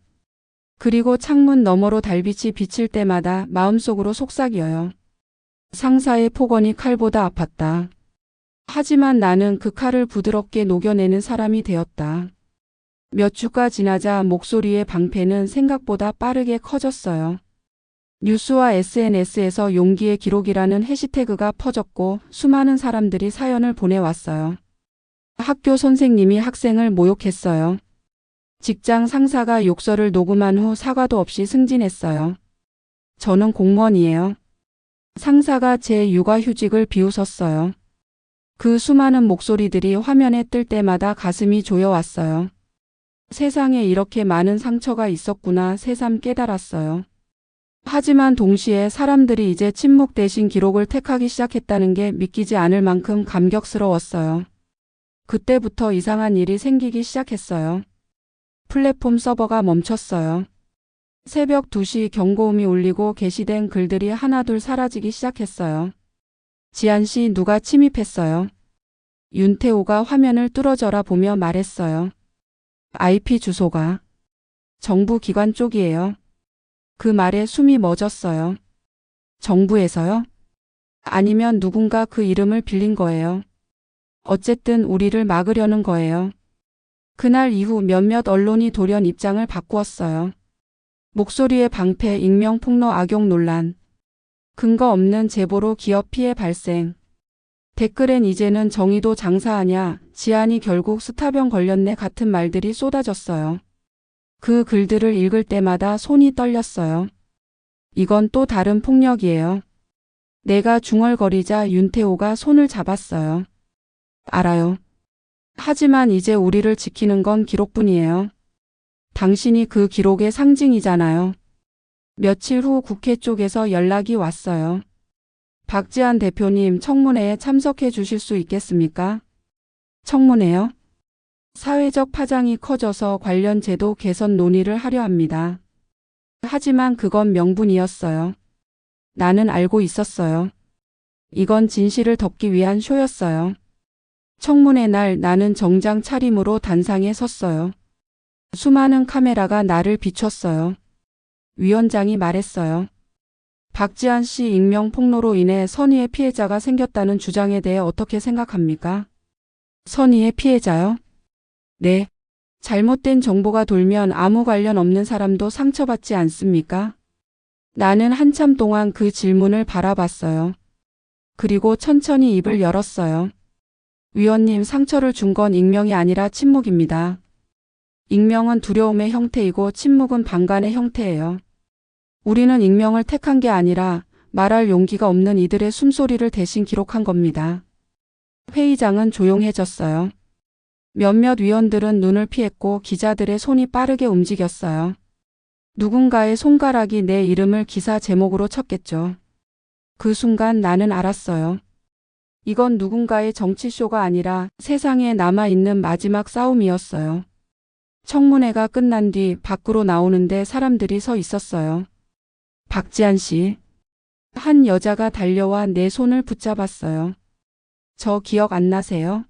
그리고 창문 너머로 달빛이 비칠 때마다 마음속으로 속삭여요. 상사의 폭언이 칼보다 아팠다. 하지만 나는 그 칼을 부드럽게 녹여내는 사람이 되었다. 몇 주가 지나자 목소리의 방패는 생각보다 빠르게 커졌어요. 뉴스와 SNS에서 용기의 기록이라는 해시태그가 퍼졌고 수많은 사람들이 사연을 보내왔어요. 학교 선생님이 학생을 모욕했어요. 직장 상사가 욕설을 녹음한 후 사과도 없이 승진했어요. 저는 공무원이에요. 상사가 제 육아휴직을 비웃었어요. 그 수많은 목소리들이 화면에 뜰 때마다 가슴이 조여왔어요. 세상에 이렇게 많은 상처가 있었구나 새삼 깨달았어요. 하지만 동시에 사람들이 이제 침묵 대신 기록을 택하기 시작했다는 게 믿기지 않을 만큼 감격스러웠어요. 그때부터 이상한 일이 생기기 시작했어요. 플랫폼 서버가 멈췄어요. 새벽 2시 경고음이 울리고 게시된 글들이 하나둘 사라지기 시작했어요. 지한씨 누가 침입했어요. 윤태호가 화면을 뚫어져라 보며 말했어요. IP 주소가 정부 기관 쪽이에요. 그 말에 숨이 멎었어요. 정부에서요? 아니면 누군가 그 이름을 빌린 거예요. 어쨌든 우리를 막으려는 거예요. 그날 이후 몇몇 언론이 돌연 입장을 바꾸었어요. 목소리의 방패, 익명 폭로 악용 논란, 근거 없는 제보로 기업 피해 발생. 댓글엔 이제는 정의도 장사하냐, 지한이 결국 스타병 걸렸네 같은 말들이 쏟아졌어요. 그 글들을 읽을 때마다 손이 떨렸어요. 이건 또 다른 폭력이에요. 내가 중얼거리자 윤태호가 손을 잡았어요. 알아요. 하지만 이제 우리를 지키는 건 기록뿐이에요. 당신이 그 기록의 상징이잖아요. 며칠 후 국회 쪽에서 연락이 왔어요. 박지한 대표님 청문회에 참석해 주실 수 있겠습니까? 청문회요? 사회적 파장이 커져서 관련 제도 개선 논의를 하려 합니다. 하지만 그건 명분이었어요. 나는 알고 있었어요. 이건 진실을 덮기 위한 쇼였어요. 청문회 날 나는 정장 차림으로 단상에 섰어요. 수많은 카메라가 나를 비췄어요. 위원장이 말했어요. 박지한 씨 익명 폭로로 인해 선의의 피해자가 생겼다는 주장에 대해 어떻게 생각합니까? 선의의 피해자요? 네. 잘못된 정보가 돌면 아무 관련 없는 사람도 상처받지 않습니까? 나는 한참 동안 그 질문을 바라봤어요. 그리고 천천히 입을 열었어요. 위원님, 상처를 준 건 익명이 아니라 침묵입니다. 익명은 두려움의 형태이고 침묵은 방관의 형태예요. 우리는 익명을 택한 게 아니라 말할 용기가 없는 이들의 숨소리를 대신 기록한 겁니다. 회의장은 조용해졌어요. 몇몇 위원들은 눈을 피했고 기자들의 손이 빠르게 움직였어요. 누군가의 손가락이 내 이름을 기사 제목으로 쳤겠죠. 그 순간 나는 알았어요. 이건 누군가의 정치쇼가 아니라 세상에 남아있는 마지막 싸움이었어요. 청문회가 끝난 뒤 밖으로 나오는데 사람들이 서 있었어요. 박지한 씨. 한 여자가 달려와 내 손을 붙잡았어요. 저 기억 안 나세요?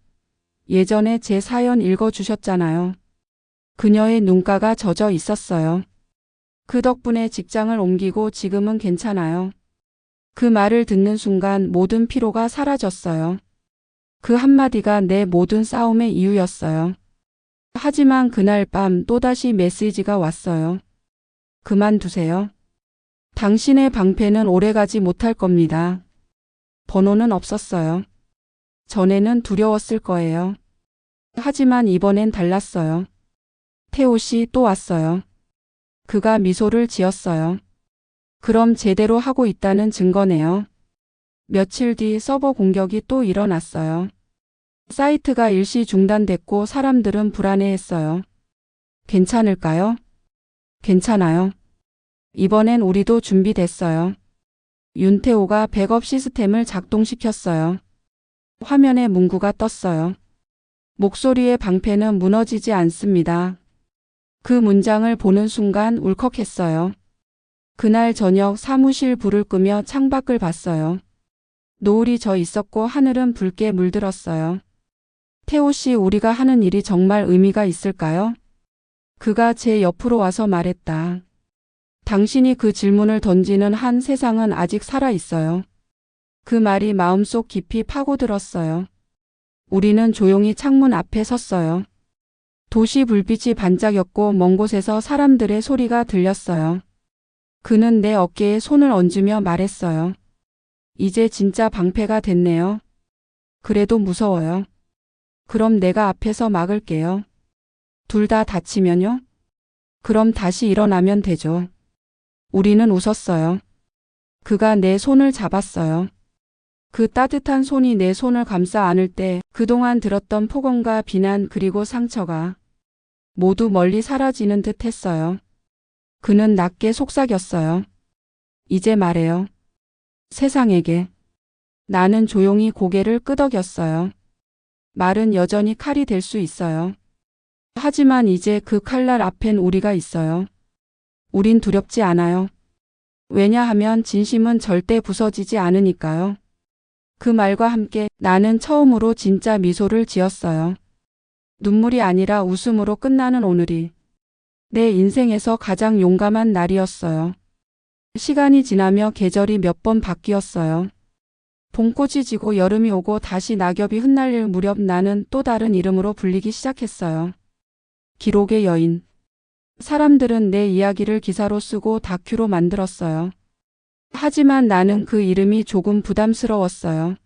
예전에 제 사연 읽어주셨잖아요. 그녀의 눈가가 젖어 있었어요. 그 덕분에 직장을 옮기고 지금은 괜찮아요. 그 말을 듣는 순간 모든 피로가 사라졌어요. 그 한마디가 내 모든 싸움의 이유였어요. 하지만 그날 밤 또다시 메시지가 왔어요. 그만두세요. 당신의 방패는 오래가지 못할 겁니다. 번호는 없었어요. 전에는 두려웠을 거예요. 하지만 이번엔 달랐어요. 태호 씨 또 왔어요. 그가 미소를 지었어요. 그럼 제대로 하고 있다는 증거네요. 며칠 뒤 서버 공격이 또 일어났어요. 사이트가 일시 중단됐고 사람들은 불안해했어요. 괜찮을까요? 괜찮아요. 이번엔 우리도 준비됐어요. 윤태호가 백업 시스템을 작동시켰어요. 화면에 문구가 떴어요. 목소리의 방패는 무너지지 않습니다. 그 문장을 보는 순간 울컥했어요. 그날 저녁 사무실 불을 끄며 창밖을 봤어요. 노을이 져 있었고 하늘은 붉게 물들었어요. 태호 씨, 우리가 하는 일이 정말 의미가 있을까요? 그가 제 옆으로 와서 말했다. 당신이 그 질문을 던지는 한 세상은 아직 살아 있어요. 그 말이 마음속 깊이 파고들었어요. 우리는 조용히 창문 앞에 섰어요. 도시 불빛이 반짝였고 먼 곳에서 사람들의 소리가 들렸어요. 그는 내 어깨에 손을 얹으며 말했어요. 이제 진짜 방패가 됐네요. 그래도 무서워요. 그럼 내가 앞에서 막을게요. 둘 다 다치면요? 그럼 다시 일어나면 되죠. 우리는 웃었어요. 그가 내 손을 잡았어요. 그 따뜻한 손이 내 손을 감싸 안을 때 그동안 들었던 폭언과 비난 그리고 상처가 모두 멀리 사라지는 듯 했어요. 그는 낮게 속삭였어요. 이제 말해요. 세상에게. 나는 조용히 고개를 끄덕였어요. 말은 여전히 칼이 될 수 있어요. 하지만 이제 그 칼날 앞엔 우리가 있어요. 우린 두렵지 않아요. 왜냐하면 진심은 절대 부서지지 않으니까요. 그 말과 함께 나는 처음으로 진짜 미소를 지었어요. 눈물이 아니라 웃음으로 끝나는 오늘이 내 인생에서 가장 용감한 날이었어요. 시간이 지나며 계절이 몇 번 바뀌었어요. 봄꽃이 지고 여름이 오고 다시 낙엽이 흩날릴 무렵 나는 또 다른 이름으로 불리기 시작했어요. 기록의 여인. 사람들은 내 이야기를 기사로 쓰고 다큐로 만들었어요. 하지만 나는 그 이름이 조금 부담스러웠어요.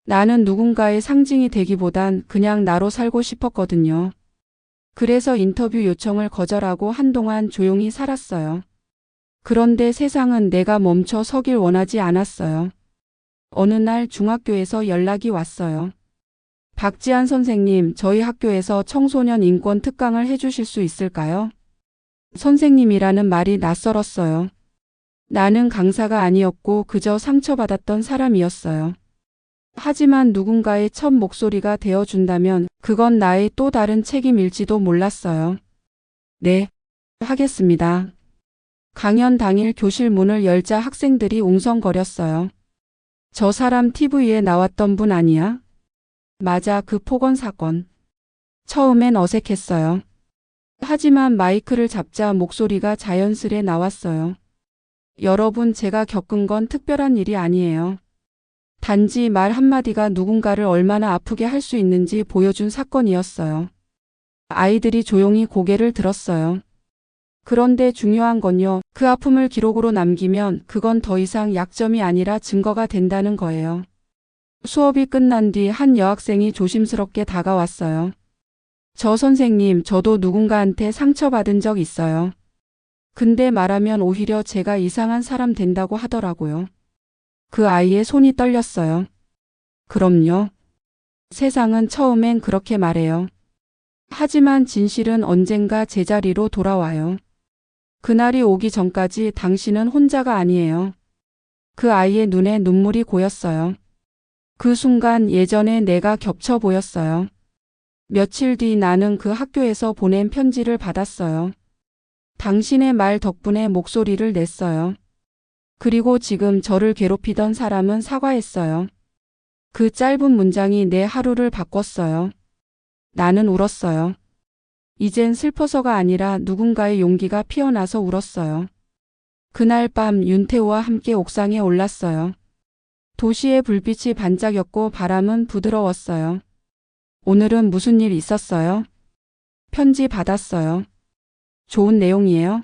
나는 누군가의 상징이 되기보단 그냥 나로 살고 싶었거든요. 그래서 인터뷰 요청을 거절하고 한동안 조용히 살았어요. 그런데 세상은 내가 멈춰 서길 원하지 않았어요. 어느 날 중학교에서 연락이 왔어요. 박지한 선생님, 저희 학교에서 청소년 인권 특강을 해주실 수 있을까요? 선생님이라는 말이 낯설었어요. 나는 강사가 아니었고 그저 상처받았던 사람이었어요. 하지만 누군가의 첫 목소리가 되어준다면 그건 나의 또 다른 책임일지도 몰랐어요. 네, 하겠습니다. 강연 당일 교실 문을 열자 학생들이 웅성거렸어요. 저 사람 TV에 나왔던 분 아니야? 맞아, 그 폭언 사건. 처음엔 어색했어요. 하지만 마이크를 잡자 목소리가 자연스레 나왔어요. 여러분, 제가 겪은 건 특별한 일이 아니에요. 단지 말 한마디가 누군가를 얼마나 아프게 할 수 있는지 보여준 사건이었어요. 아이들이 조용히 고개를 들었어요. 그런데 중요한 건요, 그 아픔을 기록으로 남기면 그건 더 이상 약점이 아니라 증거가 된다는 거예요. 수업이 끝난 뒤 한 여학생이 조심스럽게 다가왔어요. 저 선생님, 저도 누군가한테 상처받은 적 있어요. 근데 말하면 오히려 제가 이상한 사람 된다고 하더라고요. 그 아이의 손이 떨렸어요. 그럼요. 세상은 처음엔 그렇게 말해요. 하지만 진실은 언젠가 제자리로 돌아와요. 그날이 오기 전까지 당신은 혼자가 아니에요. 그 아이의 눈에 눈물이 고였어요. 그 순간 예전에 내가 겹쳐 보였어요. 며칠 뒤 나는 그 학교에서 보낸 편지를 받았어요. 당신의 말 덕분에 목소리를 냈어요. 그리고 지금 저를 괴롭히던 사람은 사과했어요. 그 짧은 문장이 내 하루를 바꿨어요. 나는 울었어요. 이젠 슬퍼서가 아니라 누군가의 용기가 피어나서 울었어요. 그날 밤 윤태호와 함께 옥상에 올랐어요. 도시의 불빛이 반짝였고 바람은 부드러웠어요. 오늘은 무슨 일 있었어요? 편지 받았어요. 좋은 내용이에요?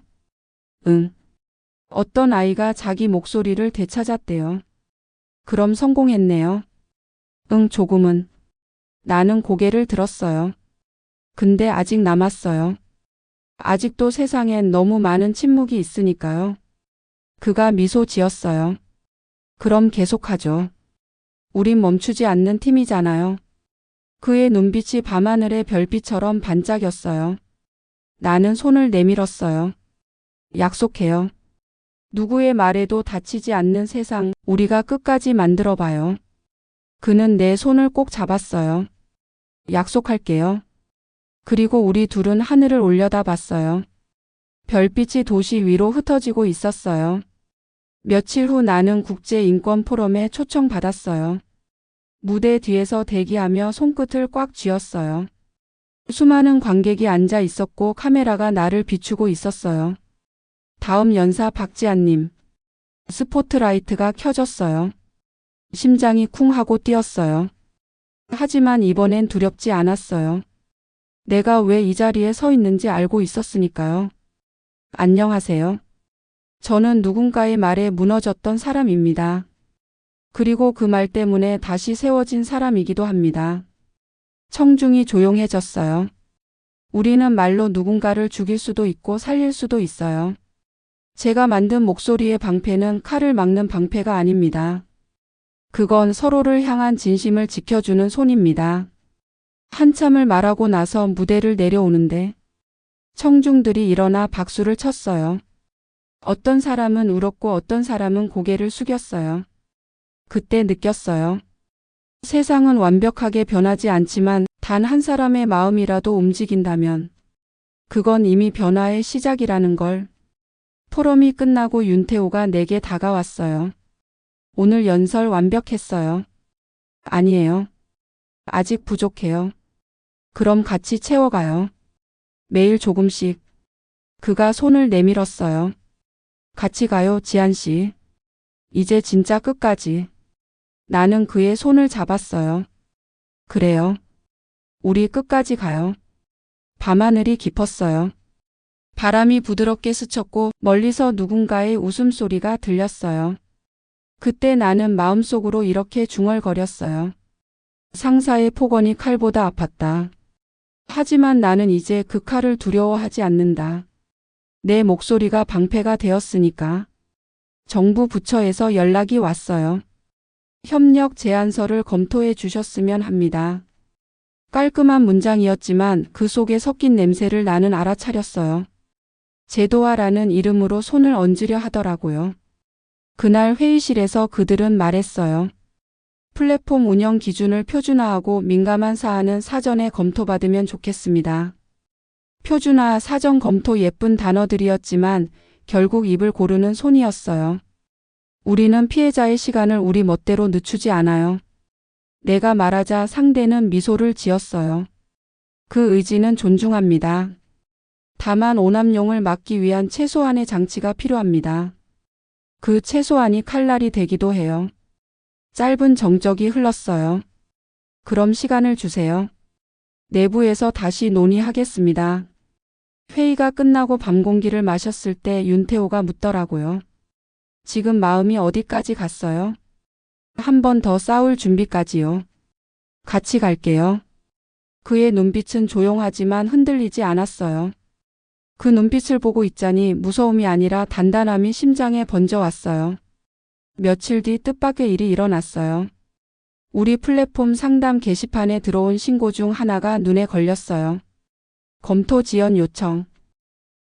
응. 어떤 아이가 자기 목소리를 되찾았대요. 그럼 성공했네요. 응, 조금은. 나는 고개를 들었어요. 근데 아직 남았어요. 아직도 세상엔 너무 많은 침묵이 있으니까요. 그가 미소 지었어요. 그럼 계속하죠. 우린 멈추지 않는 팀이잖아요. 그의 눈빛이 밤하늘의 별빛처럼 반짝였어요. 나는 손을 내밀었어요. 약속해요. 누구의 말에도 다치지 않는 세상, 우리가 끝까지 만들어봐요. 그는 내 손을 꼭 잡았어요. 약속할게요. 그리고 우리 둘은 하늘을 올려다봤어요. 별빛이 도시 위로 흩어지고 있었어요. 며칠 후 나는 국제인권 포럼에 초청받았어요. 무대 뒤에서 대기하며 손끝을 꽉 쥐었어요. 수많은 관객이 앉아 있었고 카메라가 나를 비추고 있었어요. 다음 연사 박지한님. 스포트라이트가 켜졌어요. 심장이 쿵 하고 뛰었어요. 하지만 이번엔 두렵지 않았어요. 내가 왜 이 자리에 서 있는지 알고 있었으니까요. 안녕하세요. 저는 누군가의 말에 무너졌던 사람입니다. 그리고 그 말 때문에 다시 세워진 사람이기도 합니다. 청중이 조용해졌어요. 우리는 말로 누군가를 죽일 수도 있고 살릴 수도 있어요. 제가 만든 목소리의 방패는 칼을 막는 방패가 아닙니다. 그건 서로를 향한 진심을 지켜주는 손입니다. 한참을 말하고 나서 무대를 내려오는데 청중들이 일어나 박수를 쳤어요. 어떤 사람은 울었고 어떤 사람은 고개를 숙였어요. 그때 느꼈어요. 세상은 완벽하게 변하지 않지만 단 한 사람의 마음이라도 움직인다면 그건 이미 변화의 시작이라는 걸. 포럼이 끝나고 윤태호가 내게 다가왔어요. 오늘 연설 완벽했어요. 아니에요. 아직 부족해요. 그럼 같이 채워가요. 매일 조금씩. 그가 손을 내밀었어요. 같이 가요, 지한 씨. 이제 진짜 끝까지. 나는 그의 손을 잡았어요. 그래요. 우리 끝까지 가요. 밤하늘이 깊었어요. 바람이 부드럽게 스쳤고 멀리서 누군가의 웃음소리가 들렸어요. 그때 나는 마음속으로 이렇게 중얼거렸어요. 상사의 폭언이 칼보다 아팠다. 하지만 나는 이제 그 칼을 두려워하지 않는다. 내 목소리가 방패가 되었으니까. 정부 부처에서 연락이 왔어요. 협력 제안서를 검토해 주셨으면 합니다. 깔끔한 문장이었지만 그 속에 섞인 냄새를 나는 알아차렸어요. 제도화라는 이름으로 손을 얹으려 하더라고요. 그날 회의실에서 그들은 말했어요. 플랫폼 운영 기준을 표준화하고 민감한 사안은 사전에 검토받으면 좋겠습니다. 표준화, 사전 검토 예쁜 단어들이었지만 결국 입을 고르는 손이었어요. 우리는 피해자의 시간을 우리 멋대로 늦추지 않아요. 내가 말하자 상대는 미소를 지었어요. 그 의지는 존중합니다. 다만 오남용을 막기 위한 최소한의 장치가 필요합니다. 그 최소한이 칼날이 되기도 해요. 짧은 정적이 흘렀어요. 그럼 시간을 주세요. 내부에서 다시 논의하겠습니다. 회의가 끝나고 밤공기를 마셨을 때 윤태호가 묻더라고요. 지금 마음이 어디까지 갔어요? 한 번 더 싸울 준비까지요. 같이 갈게요. 그의 눈빛은 조용하지만 흔들리지 않았어요. 그 눈빛을 보고 있자니 무서움이 아니라 단단함이 심장에 번져왔어요. 며칠 뒤 뜻밖의 일이 일어났어요. 우리 플랫폼 상담 게시판에 들어온 신고 중 하나가 눈에 걸렸어요. 검토 지연 요청.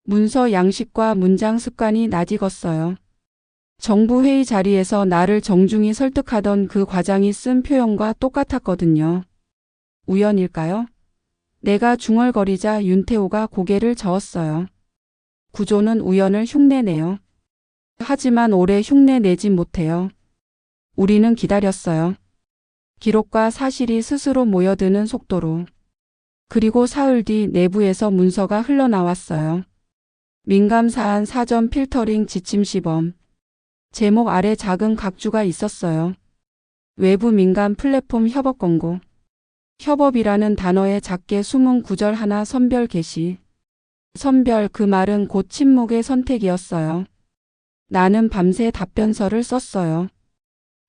문서 양식과 문장 습관이 낯익었어요. 정부 회의 자리에서 나를 정중히 설득하던 그 과장이 쓴 표현과 똑같았거든요. 우연일까요? 내가 중얼거리자 윤태호가 고개를 저었어요. 구조는 우연을 흉내내요. 하지만 오래 흉내내진 못해요. 우리는 기다렸어요. 기록과 사실이 스스로 모여드는 속도로. 그리고 사흘 뒤 내부에서 문서가 흘러나왔어요. 민감사안 사전 필터링 지침 시범. 제목 아래 작은 각주가 있었어요. 외부 민간 플랫폼 협업 권고. 협업이라는 단어에 작게 숨은 구절 하나 선별 게시. 선별, 그 말은 곧 침묵의 선택이었어요. 나는 밤새 답변서를 썼어요.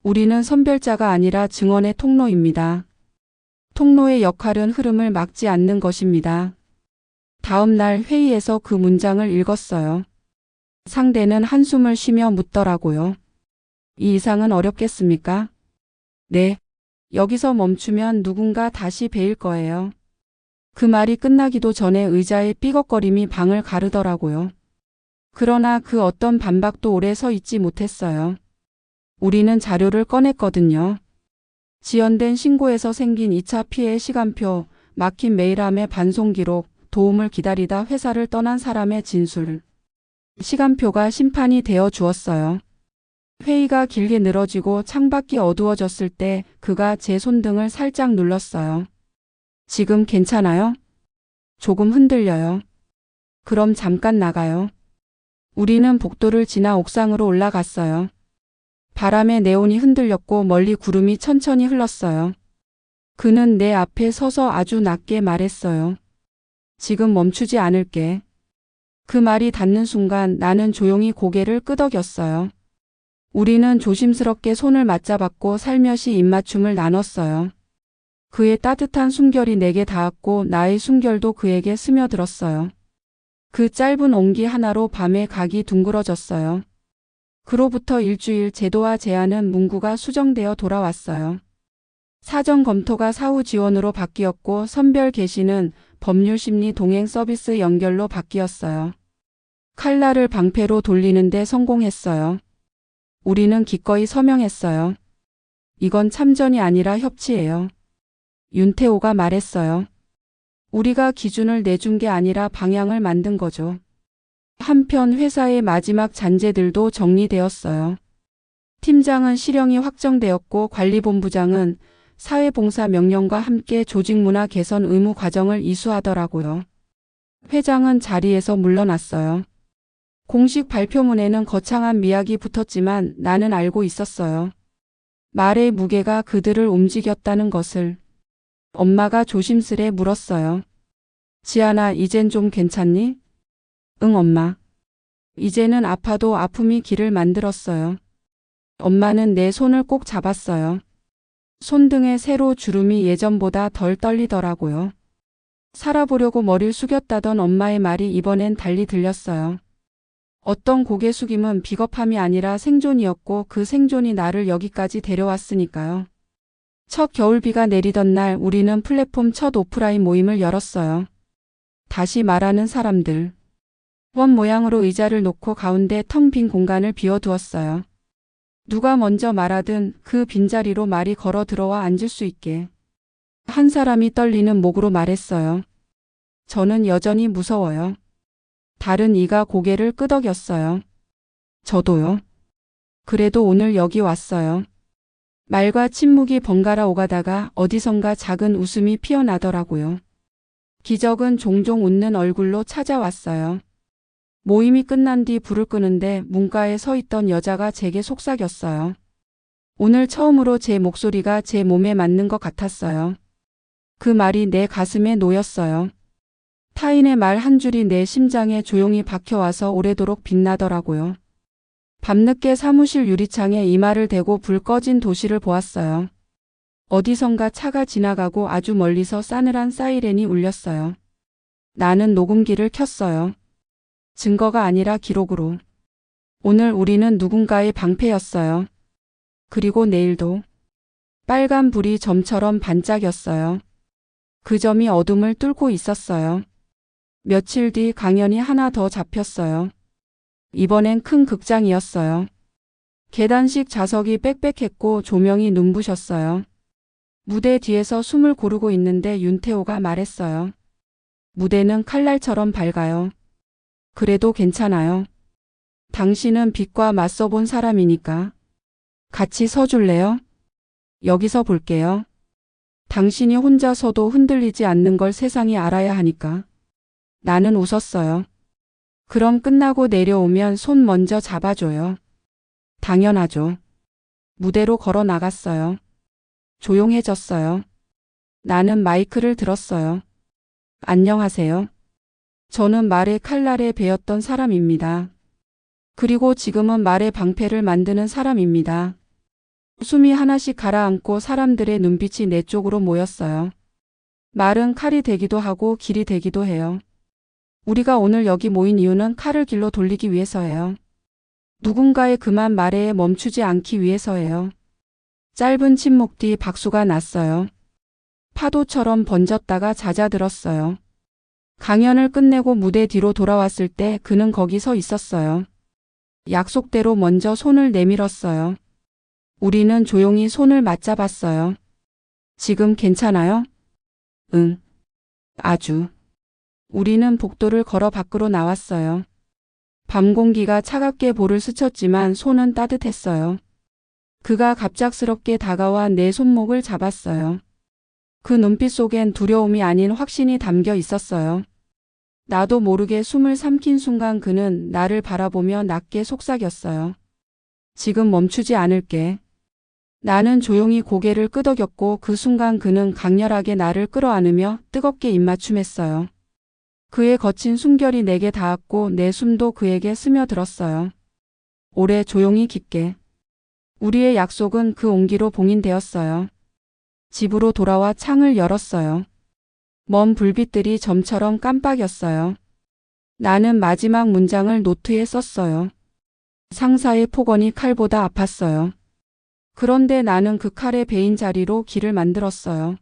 우리는 선별자가 아니라 증언의 통로입니다. 통로의 역할은 흐름을 막지 않는 것입니다. 다음 날 회의에서 그 문장을 읽었어요. 상대는 한숨을 쉬며 묻더라고요. 이 이상은 어렵겠습니까? 네. 여기서 멈추면 누군가 다시 베일 거예요. 그 말이 끝나기도 전에 의자의 삐걱거림이 방을 가르더라고요. 그러나 그 어떤 반박도 오래 서 있지 못했어요. 우리는 자료를 꺼냈거든요. 지연된 신고에서 생긴 2차 피해 시간표, 막힌 메일함의 반송 기록, 도움을 기다리다 회사를 떠난 사람의 진술. 시간표가 심판이 되어 주었어요. 회의가 길게 늘어지고 창밖이 어두워졌을 때 그가 제 손등을 살짝 눌렀어요. 지금 괜찮아요? 조금 흔들려요. 그럼 잠깐 나가요. 우리는 복도를 지나 옥상으로 올라갔어요. 바람에 네온이 흔들렸고 멀리 구름이 천천히 흘렀어요. 그는 내 앞에 서서 아주 낮게 말했어요. 지금 멈추지 않을게. 그 말이 닿는 순간 나는 조용히 고개를 끄덕였어요. 우리는 조심스럽게 손을 맞잡았고 살며시 입맞춤을 나눴어요. 그의 따뜻한 숨결이 내게 닿았고 나의 숨결도 그에게 스며들었어요. 그 짧은 온기 하나로 밤의 각이 둥그러졌어요. 그로부터 일주일 제도와 제안은 문구가 수정되어 돌아왔어요. 사전 검토가 사후 지원으로 바뀌었고 선별 개시는 법률 심리 동행 서비스 연결로 바뀌었어요. 칼날을 방패로 돌리는데 성공했어요. 우리는 기꺼이 서명했어요. 이건 참전이 아니라 협치예요. 윤태호가 말했어요. 우리가 기준을 내준 게 아니라 방향을 만든 거죠. 한편 회사의 마지막 잔재들도 정리되었어요. 팀장은 실형이 확정되었고 관리본부장은 사회봉사 명령과 함께 조직문화 개선 의무 과정을 이수하더라고요. 회장은 자리에서 물러났어요. 공식 발표문에는 거창한 미학이 붙었지만 나는 알고 있었어요. 말의 무게가 그들을 움직였다는 것을. 엄마가 조심스레 물었어요. 지안아, 이젠 좀 괜찮니? 응, 엄마. 이제는 아파도 아픔이 길을 만들었어요. 엄마는 내 손을 꼭 잡았어요. 손등에 세로 주름이 예전보다 덜 떨리더라고요. 살아보려고 머리를 숙였다던 엄마의 말이 이번엔 달리 들렸어요. 어떤 고개 숙임은 비겁함이 아니라 생존이었고 그 생존이 나를 여기까지 데려왔으니까요. 첫 겨울비가 내리던 날 우리는 플랫폼 첫 오프라인 모임을 열었어요. 다시 말하는 사람들. 원 모양으로 의자를 놓고 가운데 텅 빈 공간을 비워두었어요. 누가 먼저 말하든 그 빈자리로 말이 걸어 들어와 앉을 수 있게. 한 사람이 떨리는 목으로 말했어요. 저는 여전히 무서워요. 다른 이가 고개를 끄덕였어요. 저도요. 그래도 오늘 여기 왔어요. 말과 침묵이 번갈아 오가다가 어디선가 작은 웃음이 피어나더라고요. 기적은 종종 웃는 얼굴로 찾아왔어요. 모임이 끝난 뒤 불을 끄는데 문가에 서 있던 여자가 제게 속삭였어요. 오늘 처음으로 제 목소리가 제 몸에 맞는 것 같았어요. 그 말이 내 가슴에 놓였어요. 타인의 말 한 줄이 내 심장에 조용히 박혀와서 오래도록 빛나더라고요. 밤늦게 사무실 유리창에 이마를 대고 불 꺼진 도시를 보았어요. 어디선가 차가 지나가고 아주 멀리서 싸늘한 사이렌이 울렸어요. 나는 녹음기를 켰어요. 증거가 아니라 기록으로. 오늘 우리는 누군가의 방패였어요. 그리고 내일도. 빨간 불이 점처럼 반짝였어요. 그 점이 어둠을 뚫고 있었어요. 며칠 뒤 강연이 하나 더 잡혔어요. 이번엔 큰 극장이었어요. 계단식 좌석이 빽빽했고 조명이 눈부셨어요. 무대 뒤에서 숨을 고르고 있는데 윤태호가 말했어요. 무대는 칼날처럼 밝아요. 그래도 괜찮아요. 당신은 빛과 맞서본 사람이니까. 같이 서줄래요? 여기서 볼게요. 당신이 혼자서도 흔들리지 않는 걸 세상이 알아야 하니까. 나는 웃었어요. 그럼 끝나고 내려오면 손 먼저 잡아줘요. 당연하죠. 무대로 걸어 나갔어요. 조용해졌어요. 나는 마이크를 들었어요. 안녕하세요. 저는 말의 칼날에 베었던 사람입니다. 그리고 지금은 말의 방패를 만드는 사람입니다. 숨이 하나씩 가라앉고 사람들의 눈빛이 내 쪽으로 모였어요. 말은 칼이 되기도 하고 길이 되기도 해요. 우리가 오늘 여기 모인 이유는 칼을 길로 돌리기 위해서예요. 누군가의 그만 말에 멈추지 않기 위해서예요. 짧은 침묵 뒤 박수가 났어요. 파도처럼 번졌다가 잦아들었어요. 강연을 끝내고 무대 뒤로 돌아왔을 때 그는 거기 서 있었어요. 약속대로 먼저 손을 내밀었어요. 우리는 조용히 손을 맞잡았어요. 지금 괜찮아요? 응. 아주. 우리는 복도를 걸어 밖으로 나왔어요. 밤 공기가 차갑게 볼을 스쳤지만 손은 따뜻했어요. 그가 갑작스럽게 다가와 내 손목을 잡았어요. 그 눈빛 속엔 두려움이 아닌 확신이 담겨 있었어요. 나도 모르게 숨을 삼킨 순간 그는 나를 바라보며 낮게 속삭였어요. 지금 멈추지 않을게. 나는 조용히 고개를 끄덕였고 그 순간 그는 강렬하게 나를 끌어안으며 뜨겁게 입맞춤했어요. 그의 거친 숨결이 내게 닿았고 내 숨도 그에게 스며들었어요. 오래 조용히 깊게. 우리의 약속은 그 온기로 봉인되었어요. 집으로 돌아와 창을 열었어요. 먼 불빛들이 점처럼 깜빡였어요. 나는 마지막 문장을 노트에 썼어요. 상사의 폭언이 칼보다 아팠어요. 그런데 나는 그 칼에 베인 자리로 길을 만들었어요.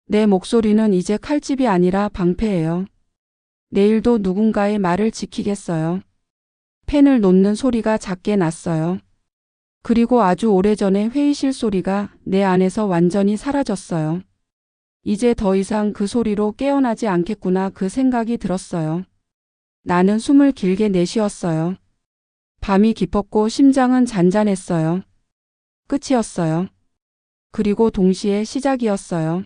내 목소리는 이제 칼집이 아니라 방패예요. 내일도 누군가의 말을 지키겠어요. 펜을 놓는 소리가 작게 났어요. 그리고 아주 오래전에 회의실 소리가 내 안에서 완전히 사라졌어요. 이제 더 이상 그 소리로 깨어나지 않겠구나 그 생각이 들었어요. 나는 숨을 길게 내쉬었어요. 밤이 깊었고 심장은 잔잔했어요. 끝이었어요. 그리고 동시에 시작이었어요.